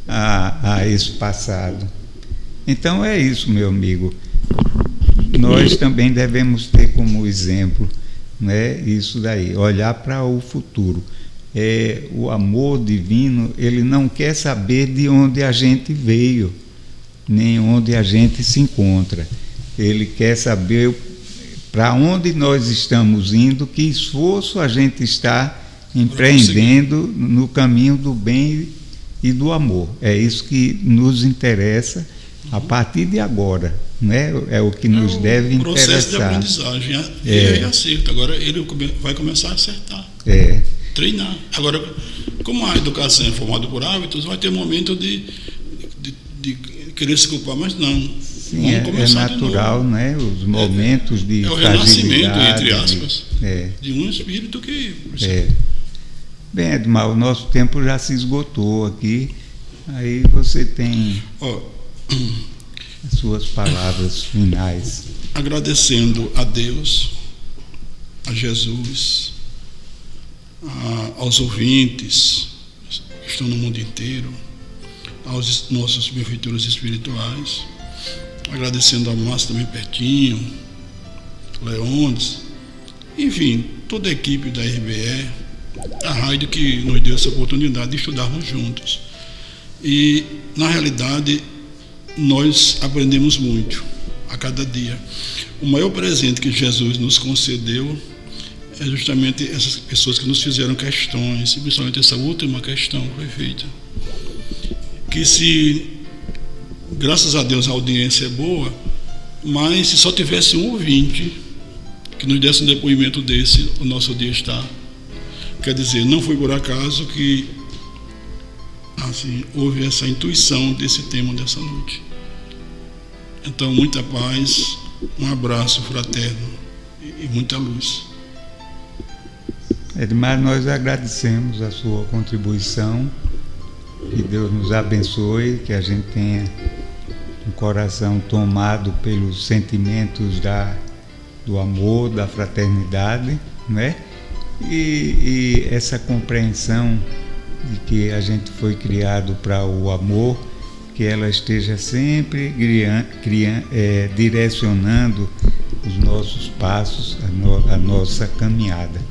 a esse passado. Então é isso, meu amigo. Nós também devemos ter como exemplo, né, isso daí, olhar para o futuro. o amor divino, ele não quer saber de onde a gente veio, nem onde a gente se encontra. Ele quer saber para onde nós estamos indo, que esforço a gente está empreendendo no caminho do bem e do amor. É isso que nos interessa a partir de agora, né? É o que nos deve interessar. Processo de aprendizagem, erro e acerto. Agora ele vai começar a acertar, treinar. Agora, como a educação é formada por hábitos, vai ter um momento de querer se culpar, mas não. Sim, é natural, né? Os momentos de o renascimento, entre aspas, de um espírito que... Bem, Edmar, o nosso tempo já se esgotou aqui. Aí você tem as suas palavras finais. Agradecendo a Deus, a Jesus, aos ouvintes que estão no mundo inteiro, aos nossos benfeitores espirituais, agradecendo a Márcia também pertinho, Leônidas, enfim, toda a equipe da RBE, a rádio que nos deu essa oportunidade de estudarmos juntos. E, na realidade, nós aprendemos muito a cada dia. O maior presente que Jesus nos concedeu é justamente essas pessoas que nos fizeram questões, principalmente essa última questão que foi feita. Que se, graças a Deus, a audiência é boa, mas se só tivesse um ouvinte que nos desse um depoimento desse, o nosso dia está. Quer dizer, não foi por acaso que assim, houve essa intuição desse tema dessa noite. Então, muita paz, um abraço fraterno e muita luz. Edmar, nós agradecemos a sua contribuição, que Deus nos abençoe, que a gente tenha um coração tomado pelos sentimentos do amor, da fraternidade, né? E essa compreensão de que a gente foi criado para o amor, que ela esteja sempre direcionando os nossos passos, a nossa caminhada.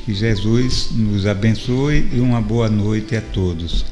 Que Jesus nos abençoe e uma boa noite a todos.